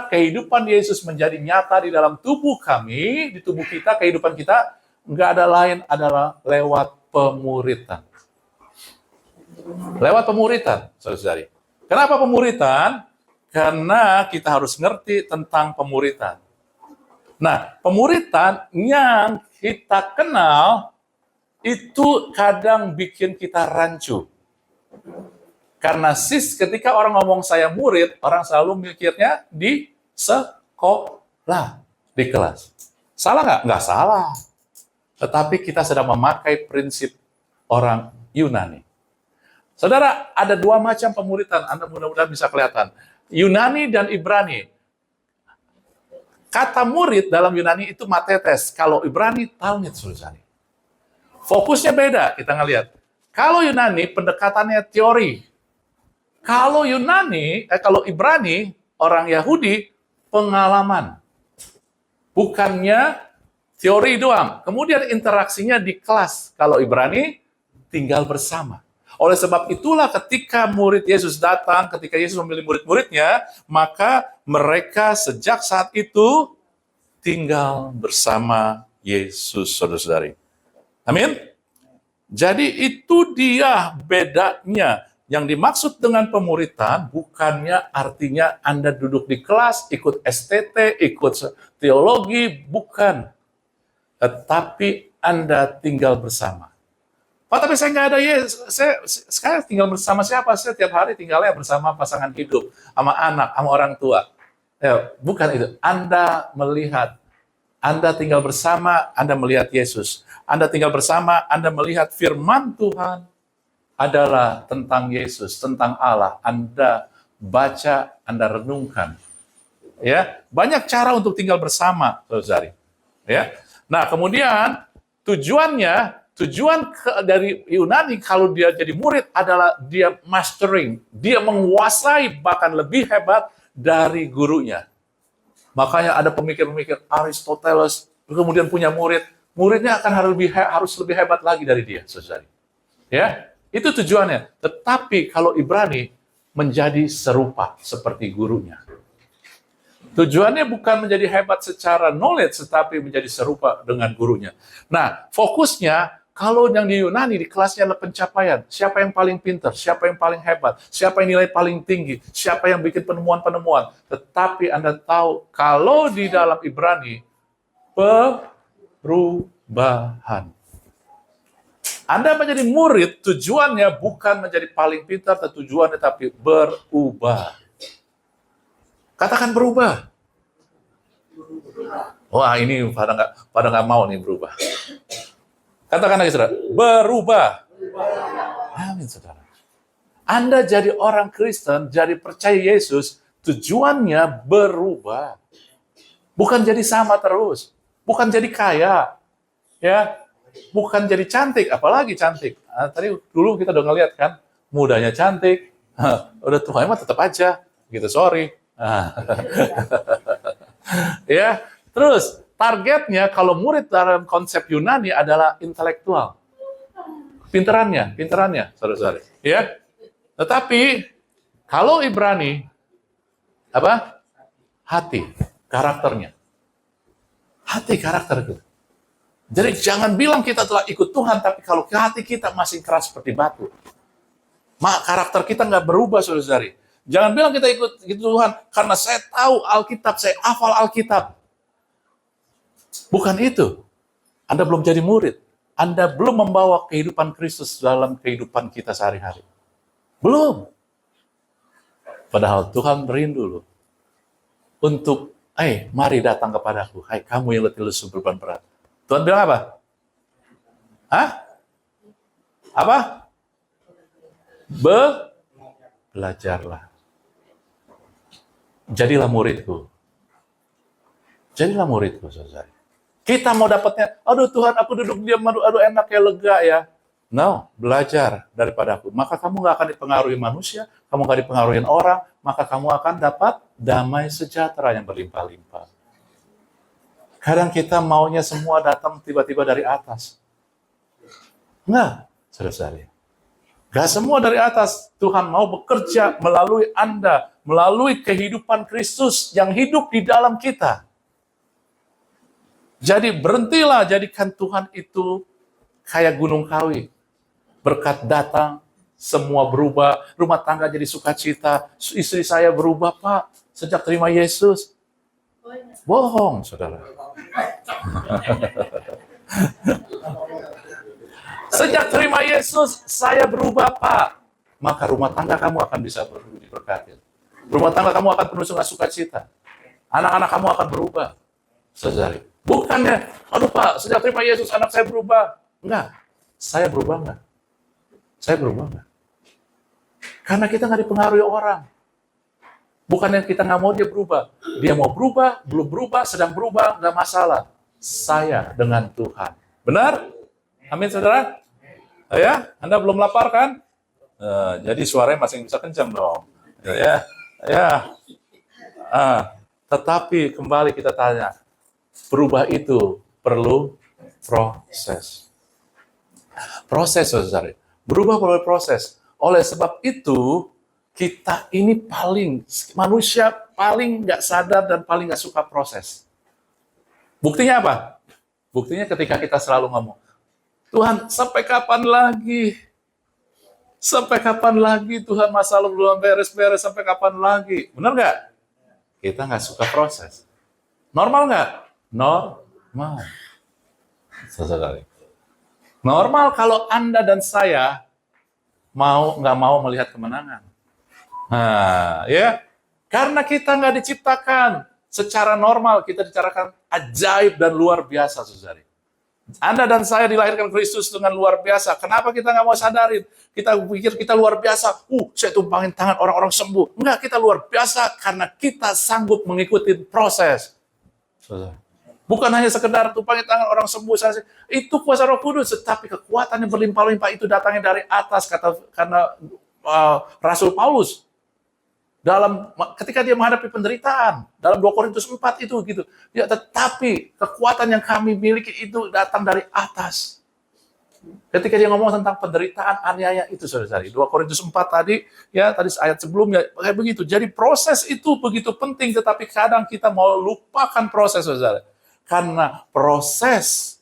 kehidupan Yesus menjadi nyata di dalam tubuh kami, di tubuh kita, kehidupan kita, nggak ada lain adalah lewat pemuritan. Lewat pemuritan, saudara-saudari. Kenapa pemuritan? Karena kita harus ngerti tentang pemuritan. Nah, pemuritan yang kita kenal itu kadang bikin kita rancu. Karena ketika orang ngomong saya murid, orang selalu mikirnya di sekolah, di kelas. Salah nggak? Nggak salah. Tetapi kita sedang memakai prinsip orang Yunani. Saudara, ada dua macam pemuritan. Anda mudah-mudahan bisa kelihatan. Yunani dan Ibrani. Kata murid dalam Yunani itu matetes. Kalau Ibrani, talmid, saudara. Fokusnya beda, kita ngelihat. Kalau Yunani, pendekatannya teori. Kalau Ibrani, orang Yahudi, pengalaman. Bukannya teori doang. Kemudian interaksinya di kelas. Kalau Ibrani, tinggal bersama. Oleh sebab itulah ketika murid Yesus datang, ketika Yesus memilih murid-muridnya, maka mereka sejak saat itu tinggal bersama Yesus, saudara-saudari. Amin? Jadi itu dia bedanya. Yang dimaksud dengan pemuritan bukannya artinya Anda duduk di kelas, ikut STT, ikut teologi, bukan. Tetapi Anda tinggal bersama. Pak, tapi saya nggak ada saya tinggal bersama siapa? Saya tiap hari tinggalnya bersama pasangan hidup, sama anak, sama orang tua. Ya, bukan itu. Anda melihat, Anda tinggal bersama, Anda melihat Yesus. Anda tinggal bersama, Anda melihat firman Tuhan adalah tentang Yesus, tentang Allah. Anda baca, Anda renungkan. Ya, banyak cara untuk tinggal bersama, saudari. Ya. Nah, kemudian tujuan dari Yunani kalau dia jadi murid adalah dia mastering, dia menguasai bahkan lebih hebat dari gurunya. Makanya ada pemikir-pemikir Aristoteles kemudian punya muridnya akan harus lebih hebat lagi dari dia, saudari. Ya, itu tujuannya. Tetapi kalau Ibrani menjadi serupa seperti gurunya. Tujuannya bukan menjadi hebat secara knowledge, tetapi menjadi serupa dengan gurunya. Nah, fokusnya kalau yang di Yunani, di kelasnya adalah pencapaian. Siapa yang paling pintar, siapa yang paling hebat, siapa yang nilai paling tinggi, siapa yang bikin penemuan-penemuan. Tetapi Anda tahu, kalau di dalam Ibrani, perubahan. Anda menjadi murid, tujuannya bukan menjadi paling pintar, tujuannya tapi berubah. Katakan berubah. Wah, ini pada nggak mau nih berubah. Katakan lagi, saudara, berubah. Amin, saudara. Anda jadi orang Kristen, jadi percaya Yesus, tujuannya berubah. Bukan jadi sama terus. Bukan jadi kaya. Ya, bukan jadi cantik, apalagi cantik. Tadi dulu kita udah ngeliat kan, mudanya cantik, udah tua mah tetap aja, gitu, sorry. Ya, terus targetnya kalau murid dalam konsep Yunani adalah intelektual. Pinterannya, saudara-saudara. Ya. Tetapi kalau Ibrani apa? Hati, karakternya. Hati karakter itu. Jadi jangan bilang kita telah ikut Tuhan, tapi kalau hati kita masih keras seperti batu, karakter kita nggak berubah, saudara-saudari. Jangan bilang kita ikut Tuhan karena saya tahu Alkitab, saya hafal Alkitab. Bukan itu. Anda belum jadi murid. Anda belum membawa kehidupan Kristus dalam kehidupan kita sehari-hari. Belum. Padahal Tuhan rindu loh untuk, mari datang kepadaku, hai kamu yang letih lesu beban berat. Tuhan bilang apa? Hah? Apa? Belajarlah. Jadilah muridku. Jadilah muridku, saudara. Kita mau dapatnya, aduh Tuhan, aku duduk diam, aduh enak ya, lega ya. No, belajar daripadaku. Maka kamu nggak akan dipengaruhi manusia, kamu nggak dipengaruhi orang, maka kamu akan dapat damai sejahtera yang berlimpah-limpah. Kadang kita maunya semua datang tiba-tiba dari atas. Enggak, saudara-saudari. Gak semua dari atas. Tuhan mau bekerja melalui Anda, melalui kehidupan Kristus yang hidup di dalam kita. Jadi berhentilah jadikan Tuhan itu kayak gunung kawi. Berkat datang, semua berubah, rumah tangga jadi sukacita, istri saya berubah, Pak, sejak terima Yesus. Bohong, saudara. Sejak terima Yesus, saya berubah, Pak. Maka rumah tangga kamu akan bisa diberkati. Rumah tangga kamu akan penuh sukacita. Anak-anak kamu akan berubah. Saudari. Bukannya, aduh Pak, sejak terima Yesus, anak saya berubah. Enggak. Saya berubah enggak? Saya berubah enggak? Karena kita nggak dipengaruhi orang. Bukannya kita nggak mau dia berubah. Dia mau berubah, belum berubah, sedang berubah, nggak masalah. Saya dengan Tuhan. Benar? Amin, saudara? Ya, Anda belum lapar kan? Jadi suaranya masih bisa kencang dong. Ya. Tetapi kembali kita tanya, berubah itu perlu proses. Proses, saudara. Berubah perlu proses. Oleh sebab itu, kita ini manusia paling nggak sadar dan paling nggak suka proses. Buktinya apa? Buktinya ketika kita selalu ngomong, Tuhan, sampai kapan lagi? Sampai kapan lagi Tuhan, masalah belum beres-beres, sampai kapan lagi? Benar nggak? Kita nggak suka proses. Normal nggak? Normal. Saudara. Normal kalau Anda dan saya nggak mau melihat kemenangan. Nah, ya, karena kita nggak diciptakan secara normal, kita diciptakan ajaib dan luar biasa, saudari. Anda dan saya dilahirkan Kristus dengan luar biasa. Kenapa kita nggak mau sadarin? Kita pikir kita luar biasa. Saya tumpangin tangan orang-orang sembuh. Enggak, kita luar biasa karena kita sanggup mengikuti proses. Saudara. Bukan hanya sekedar tumpangin tangan orang sembuh saja. Itu kuasa Roh Kudus, tetapi kekuatan yang berlimpah-limpah itu datangnya dari atas, karena Rasul Paulus ketika dia menghadapi penderitaan dalam 2 Korintus 4 itu gitu. Ya, tetapi kekuatan yang kami miliki itu datang dari atas. Ketika dia ngomong tentang penderitaan aniaya itu, saudara-saudari, 2 Korintus 4 tadi, ya tadi ayat sebelumnya kayak begitu. Jadi proses itu begitu penting, tetapi kadang kita mau lupakan proses, saudara. Karena proses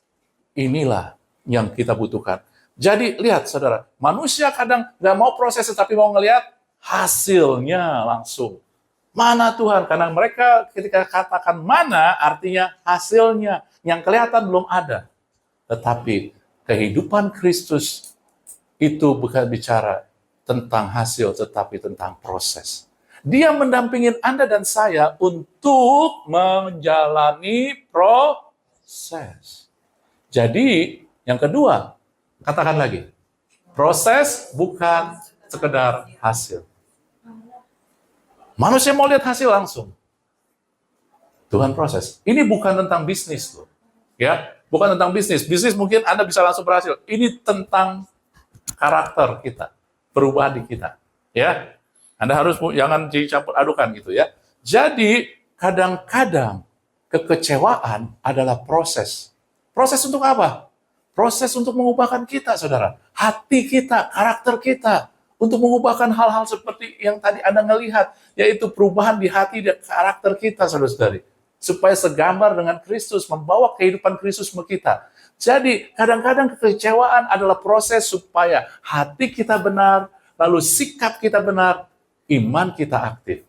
inilah yang kita butuhkan. Jadi lihat, saudara, manusia kadang nggak mau proses, tetapi mau ngelihat hasilnya langsung. Mana Tuhan? Karena mereka ketika katakan mana, artinya hasilnya. Yang kelihatan belum ada. Tetapi kehidupan Kristus itu bukan bicara tentang hasil, tetapi tentang proses. Dia mendampingin Anda dan saya untuk menjalani proses. Jadi, yang kedua, katakan lagi, proses bukan sekedar hasil. Manusia mau lihat hasil langsung. Tuhan proses. Ini bukan tentang bisnis loh. Ya, bukan tentang bisnis. Bisnis mungkin Anda bisa langsung berhasil. Ini tentang karakter kita, perubahan di kita. Ya, Anda harus jangan dicampur adukan gitu ya. Jadi kadang-kadang kekecewaan adalah proses. Proses untuk apa? proses untuk mengubahkan kita, saudara. Hati kita, karakter kita. Untuk mengubahkan hal-hal seperti yang tadi Anda ngelihat, yaitu perubahan di hati dan karakter kita, saudara-saudari. Supaya segambar dengan Kristus, membawa kehidupan Kristus ke kita. Jadi, kadang-kadang kekecewaan adalah proses supaya hati kita benar, lalu sikap kita benar, iman kita aktif.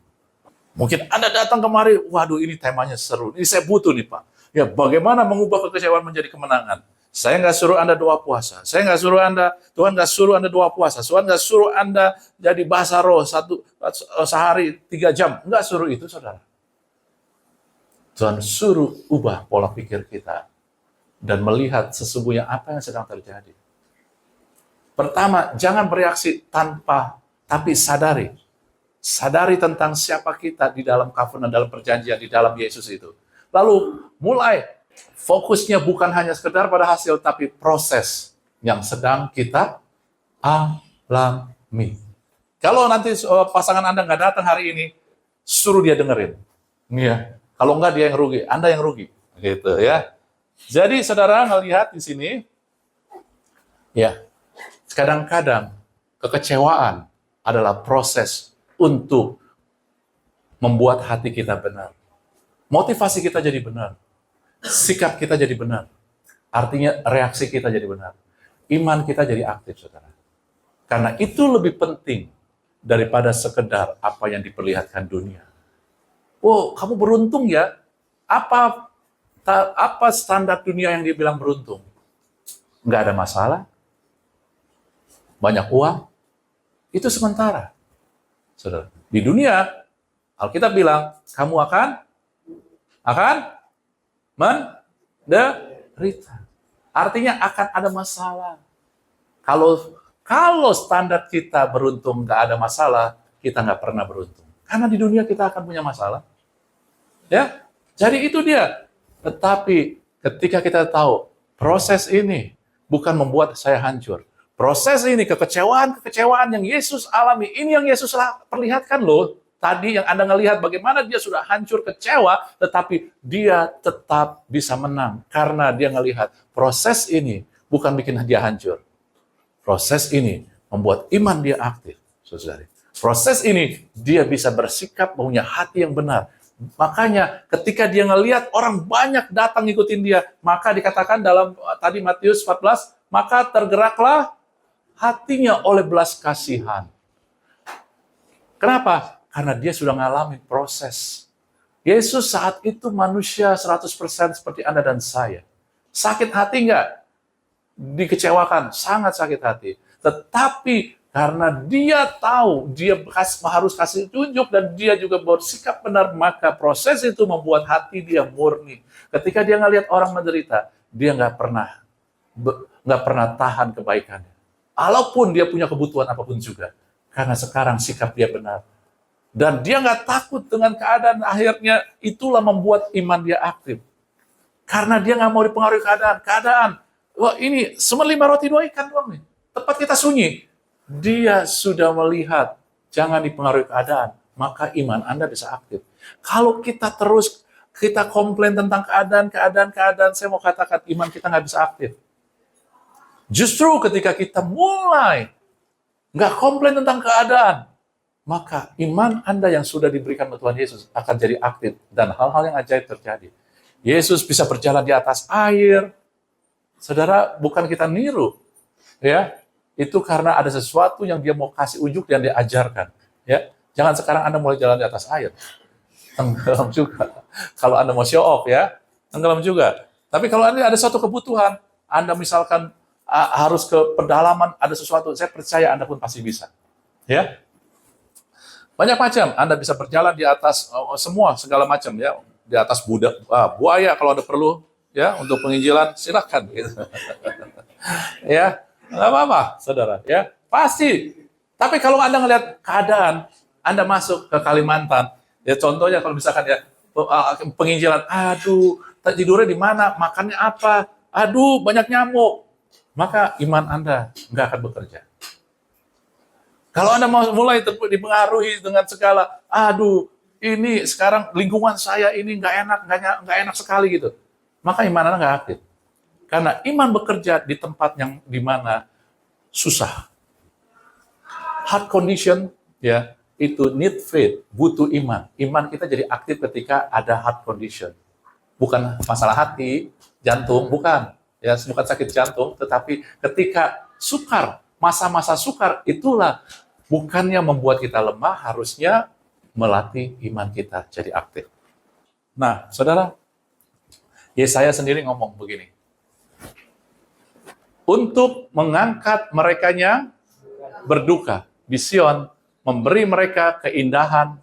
Mungkin Anda datang kemari, waduh ini temanya seru, ini saya butuh nih Pak. Ya, bagaimana mengubah kekecewaan menjadi kemenangan? Saya nggak suruh Anda doa puasa. Saya nggak suruh Anda, Tuhan nggak suruh Anda doa puasa. Tuhan nggak suruh Anda jadi bahasa roh sehari 3 jam. Nggak suruh itu, saudara. Tuhan suruh ubah pola pikir kita dan melihat sesungguhnya apa yang sedang terjadi. Pertama, jangan bereaksi tapi sadari. Sadari tentang siapa kita di dalam covenant, dalam perjanjian, di dalam Yesus itu. Lalu mulai fokusnya bukan hanya sekedar pada hasil, tapi proses yang sedang kita alami. Kalau nanti pasangan Anda nggak datang hari ini, suruh dia dengerin. Ya. Kalau nggak dia yang rugi, Anda yang rugi. Gitu ya. Jadi saudara ngelihat di sini, ya kadang-kadang kekecewaan adalah proses untuk membuat hati kita benar. Motivasi kita jadi benar. Sikap kita jadi benar. Artinya reaksi kita jadi benar. Iman kita jadi aktif, saudara. Karena itu lebih penting daripada sekedar apa yang diperlihatkan dunia. Oh, kamu beruntung ya. Apa standar dunia yang dibilang beruntung? Nggak ada masalah. Banyak uang. Itu sementara. Saudara, di dunia, Alkitab bilang, kamu akan menderita. Artinya akan ada masalah. Kalau standar kita beruntung nggak ada masalah, kita nggak pernah beruntung. Karena di dunia kita akan punya masalah. Ya, jadi itu dia. Tetapi ketika kita tahu proses ini bukan membuat saya hancur. Proses ini, kekecewaan yang Yesus alami, ini yang Yesus perlihatkan loh. Tadi yang Anda ngelihat bagaimana dia sudah hancur, kecewa, tetapi dia tetap bisa menang. Karena dia ngelihat proses ini bukan bikin dia hancur. Proses ini membuat iman dia aktif, saudari. Proses ini dia bisa bersikap punya hati yang benar. Makanya ketika dia ngelihat orang banyak datang ngikutin dia, maka dikatakan dalam tadi Matius 14, maka tergeraklah hatinya oleh belas kasihan. Kenapa? Karena dia sudah mengalami proses. Yesus saat itu manusia 100% seperti Anda dan saya. Sakit hati enggak? Dikecewakan, sangat sakit hati. Tetapi karena dia tahu, dia harus kasih tunjuk dan dia juga bersikap benar, maka proses itu membuat hati dia murni. Ketika dia ngelihat orang menderita, dia nggak pernah tahan kebaikannya. Walaupun dia punya kebutuhan apapun juga. Karena sekarang sikap dia benar. Dan dia nggak takut dengan keadaan, akhirnya itulah membuat iman dia aktif. Karena dia nggak mau dipengaruhi keadaan. Wah ini 5 roti 2 ikan doang nih. Tempat kita sunyi. Dia sudah melihat, jangan dipengaruhi keadaan. Maka iman Anda bisa aktif. Kalau kita komplain tentang keadaan, saya mau katakan iman kita nggak bisa aktif. Justru ketika kita mulai nggak komplain tentang keadaan, maka iman Anda yang sudah diberikan oleh Tuhan Yesus akan jadi aktif dan hal-hal yang ajaib terjadi. Yesus bisa berjalan di atas air. Saudara, bukan kita niru, ya. Itu karena ada sesuatu yang dia mau kasih unjuk dan dia ajarkan, ya. Jangan sekarang Anda mulai jalan di atas air. Tenggelam juga. Kalau Anda mau show off, ya, tenggelam juga. Tapi kalau Anda ada suatu kebutuhan, Anda misalkan harus ke pedalaman, ada sesuatu, saya percaya Anda pun pasti bisa, ya. Banyak macam, Anda bisa berjalan di atas segala macam, ya, di atas buaya kalau Anda perlu, ya, untuk penginjilan silakan, gitu. Ya, nggak apa-apa, saudara, ya, pasti. Tapi kalau Anda ngelihat keadaan, Anda masuk ke Kalimantan, ya, contohnya kalau misalkan ya penginjilan, aduh, tidurnya di mana, makannya apa, aduh, banyak nyamuk, maka iman Anda nggak akan bekerja. Kalau Anda mau mulai dipengaruhi dengan segala, aduh, ini sekarang lingkungan saya ini nggak enak sekali gitu, maka iman Anda nggak aktif. Karena iman bekerja di tempat yang di mana susah. Hard condition, ya, itu need faith, butuh iman. Iman kita jadi aktif ketika ada hard condition. Bukan masalah hati, jantung, bukan. Ya, bukan sakit jantung, tetapi ketika sukar, masa-masa sukar, itulah bukannya membuat kita lemah, harusnya melatih iman kita jadi aktif. Nah, saudara, Yesaya sendiri ngomong begini. Untuk mengangkat merekanya berduka di Sion, memberi mereka keindahan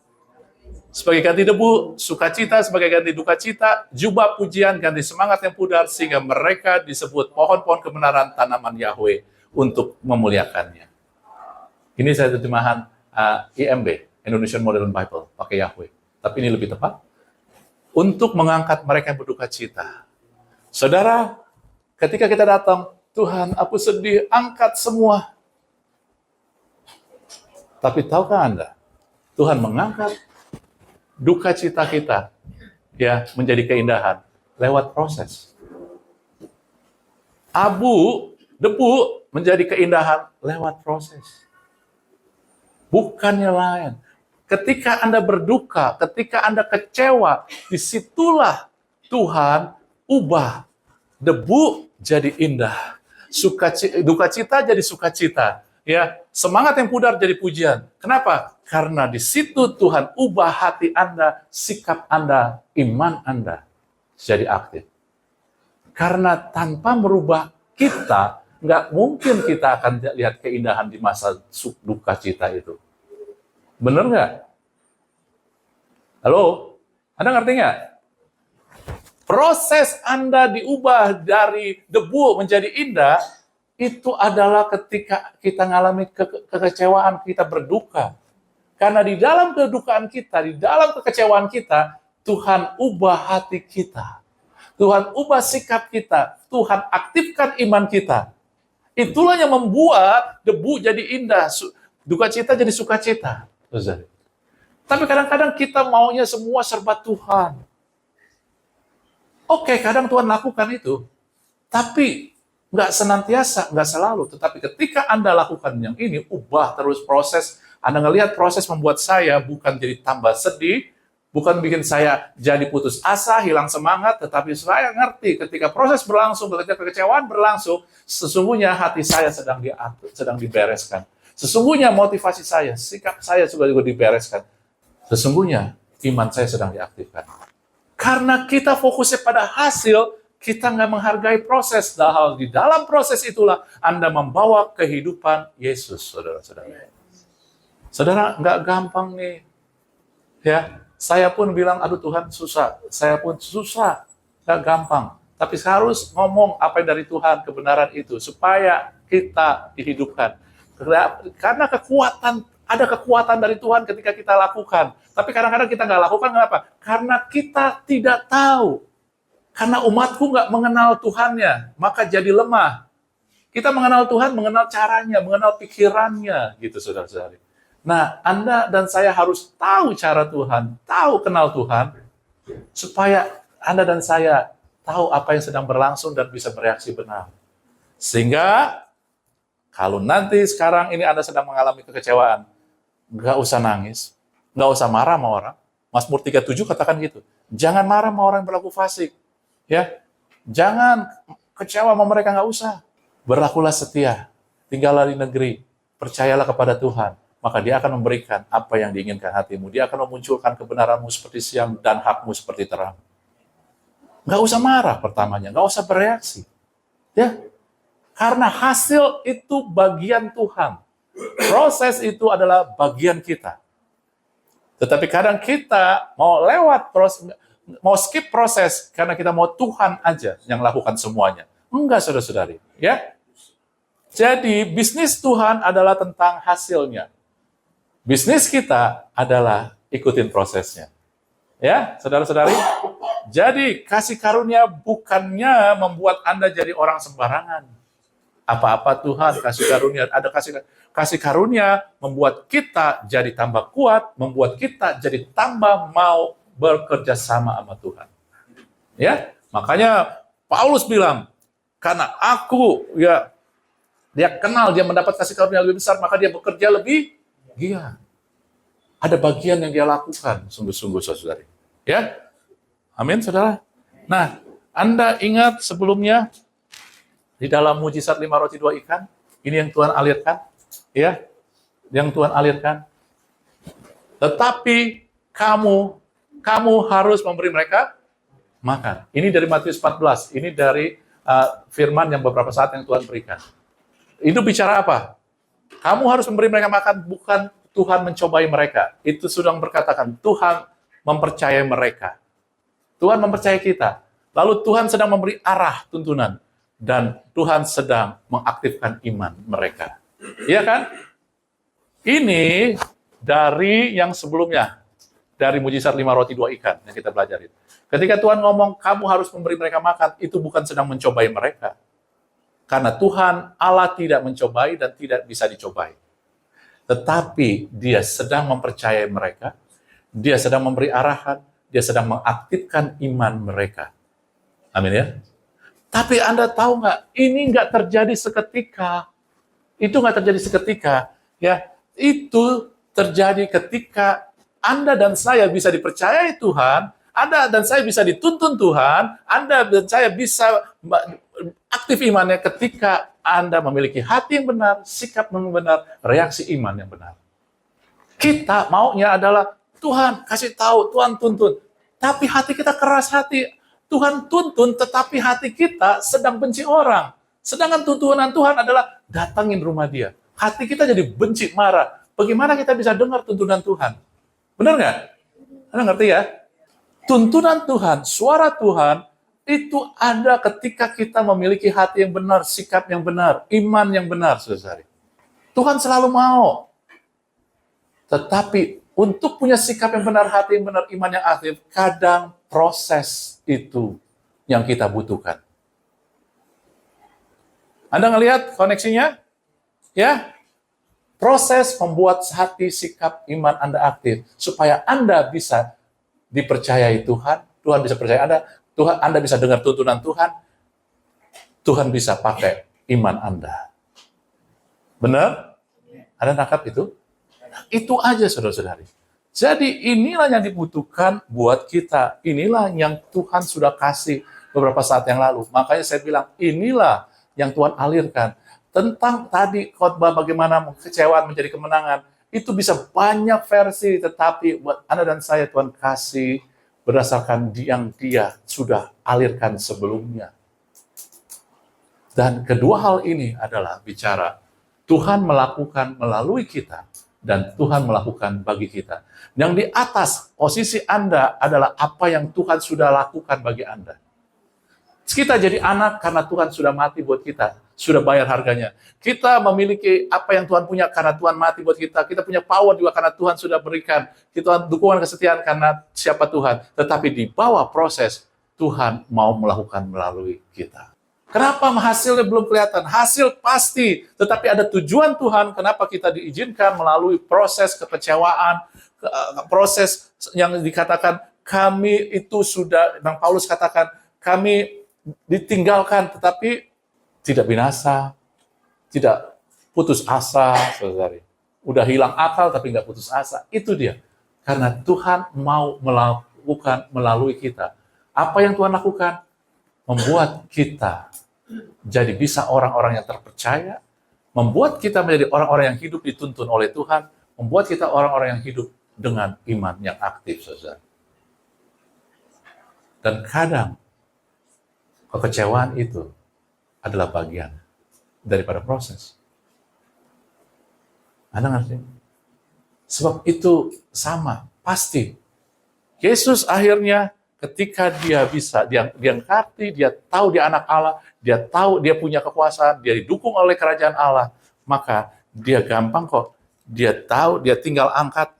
sebagai ganti debu, sukacita sebagai ganti duka cita, jubah pujian ganti semangat yang pudar, sehingga mereka disebut pohon-pohon kebenaran tanaman Yahweh untuk memuliakannya. Ini saya terjemahan IMB, Indonesian Modern Bible, pakai Yahweh. Tapi ini lebih tepat. Untuk mengangkat mereka yang berduka cita. Saudara, ketika kita datang, Tuhan, aku sedih, angkat semua. Tapi tahukah Anda, Tuhan mengangkat duka cita kita ya menjadi keindahan lewat proses. Abu, debu menjadi keindahan lewat proses. Bukannya lain. Ketika Anda berduka, ketika Anda kecewa, disitulah Tuhan ubah debu jadi indah. Duka cita jadi sukacita. Ya, semangat yang pudar jadi pujian. Kenapa? Karena di situ Tuhan ubah hati Anda, sikap Anda, iman Anda jadi aktif. Karena tanpa merubah kita, nggak mungkin kita akan lihat keindahan di masa duka cita itu. Benar nggak? Halo? Anda ngerti nggak? Proses Anda diubah dari debu menjadi indah, itu adalah ketika kita mengalami kekecewaan, kita berduka. Karena di dalam kedukaan kita, di dalam kekecewaan kita, Tuhan ubah hati kita. Tuhan ubah sikap kita. Tuhan aktifkan iman kita. Itulah yang membuat debu jadi indah, duka cita jadi sukacita. Tapi kadang-kadang kita maunya semua serba Tuhan. Oke, kadang Tuhan lakukan itu. Tapi nggak senantiasa, nggak selalu. Tetapi ketika Anda lakukan yang ini, ubah terus proses. Anda ngelihat proses membuat saya bukan jadi tambah sedih, bukan bikin saya jadi putus asa, hilang semangat, tetapi saya ngerti ketika proses berlangsung, ketika kekecewaan berlangsung, sesungguhnya hati saya sedang dibereskan. Sesungguhnya motivasi saya, sikap saya juga dibereskan. Sesungguhnya iman saya sedang diaktifkan. Karena kita fokusnya pada hasil, kita nggak menghargai proses. Di dalam proses itulah Anda membawa kehidupan Yesus, saudara-saudara. Saudara, nggak gampang nih. Ya, saya pun bilang, aduh Tuhan susah. Saya pun susah, nggak gampang. Tapi harus ngomong apa yang dari Tuhan, kebenaran itu, supaya kita dihidupkan. Karena ada kekuatan dari Tuhan ketika kita lakukan. Tapi kadang-kadang kita nggak lakukan, kenapa? Karena kita tidak tahu. Karena umatku nggak mengenal Tuhannya, maka jadi lemah. Kita mengenal Tuhan, mengenal caranya, mengenal pikirannya, gitu saudara-saudari. Nah, Anda dan saya harus tahu cara Tuhan, tahu kenal Tuhan, supaya Anda dan saya tahu apa yang sedang berlangsung dan bisa bereaksi benar. Sehingga, kalau nanti sekarang ini Anda sedang mengalami kekecewaan, nggak usah nangis, nggak usah marah sama orang. Mazmur 37 katakan gitu. Jangan marah sama orang yang berlaku fasik. Ya, jangan kecewa sama mereka, nggak usah. Berlakulah setia, tinggallah di negeri, percayalah kepada Tuhan, maka Dia akan memberikan apa yang diinginkan hatimu. Dia akan memunculkan kebenaranmu seperti siang dan hakmu seperti terang. Nggak usah marah pertamanya, nggak usah bereaksi. Ya, karena hasil itu bagian Tuhan. Proses itu adalah bagian kita. Tetapi kadang kita mau lewat proses, mau skip proses karena kita mau Tuhan aja yang lakukan semuanya. Enggak, saudara-saudari. Ya. Jadi, bisnis Tuhan adalah tentang hasilnya. Bisnis kita adalah ikutin prosesnya. Ya, saudara-saudari. Jadi, kasih karunia bukannya membuat Anda jadi orang sembarangan. Apa-apa Tuhan kasih karunia, ada kasih karunia membuat kita jadi tambah kuat, membuat kita jadi tambah mau bekerja sama Tuhan. Ya, makanya Paulus bilang, Karena aku, ya, dia kenal, dia mendapat kasih karunia lebih besar, maka dia bekerja lebih giat. Ada bagian yang dia lakukan, sungguh-sungguh, saudari. Ya, amin, saudara. Nah, Anda ingat sebelumnya di dalam mujizat 5 roti 2 ikan, ini yang Tuhan alirkan, ya, yang Tuhan alirkan. Tetapi kamu harus memberi mereka makan. Ini dari Matius 14. Ini dari firman yang beberapa saat yang Tuhan berikan. Itu bicara apa? Kamu harus memberi mereka makan, bukan Tuhan mencobai mereka. Itu sudah berkatakan, Tuhan mempercayai mereka. Tuhan mempercayai kita. Lalu Tuhan sedang memberi arah tuntunan. Dan Tuhan sedang mengaktifkan iman mereka. Iya kan? Ini dari yang sebelumnya. Dari mujizat 5 roti 2 ikan yang kita belajarin. Ketika Tuhan ngomong, kamu harus memberi mereka makan, itu bukan sedang mencobai mereka. Karena Tuhan, Allah tidak mencobai dan tidak bisa dicobai. Tetapi dia sedang mempercayai mereka, dia sedang memberi arahan, dia sedang mengaktifkan iman mereka. Amin ya? Tapi Anda tahu nggak, ini nggak terjadi seketika. Itu nggak terjadi seketika. Ya, itu terjadi ketika Anda dan saya bisa dipercayai Tuhan, Anda dan saya bisa dituntun Tuhan, Anda dan saya bisa aktif imannya ketika Anda memiliki hati yang benar, sikap yang benar, reaksi iman yang benar. Kita maunya adalah Tuhan kasih tahu, Tuhan tuntun. Tapi hati kita keras hati. Tuhan tuntun, tetapi hati kita sedang benci orang. Sedangkan tuntunan Tuhan adalah datangin rumah dia. Hati kita jadi benci, marah. Bagaimana kita bisa dengar tuntunan Tuhan? Benar nggak? Anda ngerti ya? Tuntunan Tuhan, suara Tuhan, itu ada ketika kita memiliki hati yang benar, sikap yang benar, iman yang benar, saudara. Tuhan selalu mau. Tetapi untuk punya sikap yang benar, hati yang benar, iman yang aktif, kadang proses itu yang kita butuhkan. Anda ngelihat koneksinya? Ya, proses membuat hati, sikap, iman Anda aktif, supaya Anda bisa dipercayai Tuhan, Tuhan bisa percaya Anda, Anda bisa dengar tuntunan Tuhan, Tuhan bisa pakai iman Anda. Benar? Anda nangkap itu? Itu aja, saudara-saudari. Jadi inilah yang dibutuhkan buat kita. Inilah yang Tuhan sudah kasih beberapa saat yang lalu. Makanya saya bilang, inilah yang Tuhan alirkan. Tentang tadi khotbah bagaimana kekecewaan menjadi kemenangan, itu bisa banyak versi, tetapi buat Anda dan saya Tuhan kasih berdasarkan yang Dia sudah alirkan sebelumnya. Dan kedua hal ini adalah bicara Tuhan melakukan melalui kita, dan Tuhan melakukan bagi kita. Yang di atas posisi Anda adalah apa yang Tuhan sudah lakukan bagi Anda. Kita jadi anak karena Tuhan sudah mati buat kita, sudah bayar harganya. Kita memiliki apa yang Tuhan punya karena Tuhan mati buat kita. Kita punya power juga karena Tuhan sudah berikan. Kita dukungan kesetiaan karena siapa Tuhan. Tetapi di bawah proses, Tuhan mau melakukan melalui kita. Kenapa hasilnya belum kelihatan? Hasil pasti, tetapi ada tujuan Tuhan kenapa kita diizinkan melalui proses kekecewaan, proses yang dikatakan kami itu sudah, Bang Paulus katakan, kami ditinggalkan tetapi tidak binasa, tidak putus asa, saudari. Udah hilang akal tapi nggak putus asa. Itu dia. Karena Tuhan mau melakukan melalui kita. Apa yang Tuhan lakukan? Membuat kita jadi bisa orang-orang yang terpercaya, membuat kita menjadi orang-orang yang hidup dituntun oleh Tuhan, membuat kita orang-orang yang hidup dengan iman yang aktif, saudara. Dan kadang kekecewaan itu adalah bagian daripada proses. Anda ngerti? Sebab itu sama, pasti. Yesus akhirnya ketika dia bisa, dia ngerti, dia tahu dia anak Allah, dia tahu dia punya kekuasaan, dia didukung oleh kerajaan Allah, maka dia gampang kok. Dia tahu, dia tinggal angkat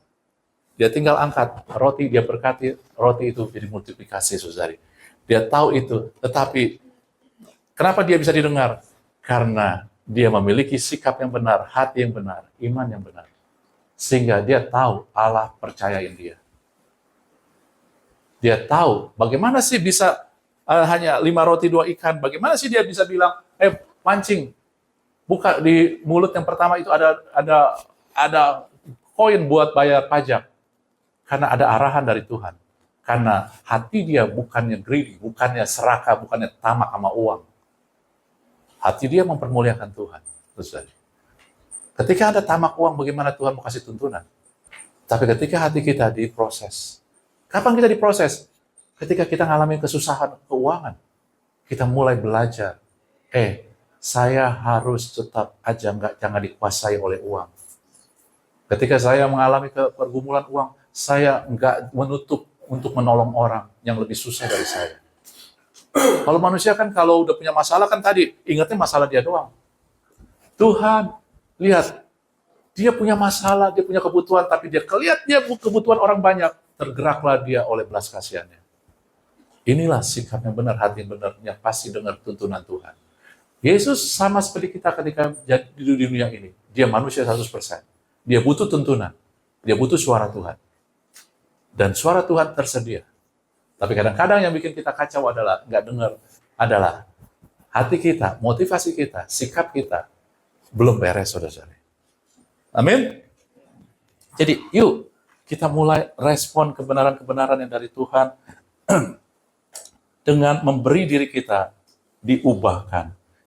roti, dia berkati roti itu jadi multiplikasi, saudari. Dia tahu itu, tetapi kenapa dia bisa didengar? Karena dia memiliki sikap yang benar, hati yang benar, iman yang benar. Sehingga dia tahu Allah percayain dia. Dia tahu bagaimana sih bisa hanya 5 roti 2 ikan. Bagaimana sih dia bisa bilang, mancing, buka di mulut yang pertama itu ada koin buat bayar pajak. Karena ada arahan dari Tuhan. Karena hati dia bukannya greedy, bukannya serakah, bukannya tamak sama uang. Hati dia mempermuliakan Tuhan. Ketika ada tamak uang, bagaimana Tuhan mau kasih tuntunan? Tapi ketika hati kita diproses. Kapan kita diproses? Ketika kita ngalamin kesusahan keuangan. Kita mulai belajar. Saya harus tetap aja jangan dikuasai oleh uang. Ketika saya mengalami pergumulan uang, saya nggak menutup untuk menolong orang yang lebih susah dari saya. Kalau manusia kan kalau udah punya masalah kan tadi, ingatnya masalah dia doang. Tuhan, lihat, dia punya masalah, dia punya kebutuhan, tapi dia kebutuhan orang banyak, tergeraklah dia oleh belas kasihannya. Inilah sikap yang benar, hati yang benar, yang pasti dengar tuntunan Tuhan. Yesus sama seperti kita ketika di dunia ini. Dia manusia 100%. Dia butuh tuntunan. Dia butuh suara Tuhan. Dan suara Tuhan tersedia. Tapi kadang-kadang yang bikin kita kacau adalah nggak dengar, adalah hati kita, motivasi kita, sikap kita belum beres, saudara-saudara. Amin. Jadi yuk kita mulai respon kebenaran-kebenaran yang dari Tuhan dengan memberi diri kita diubahkan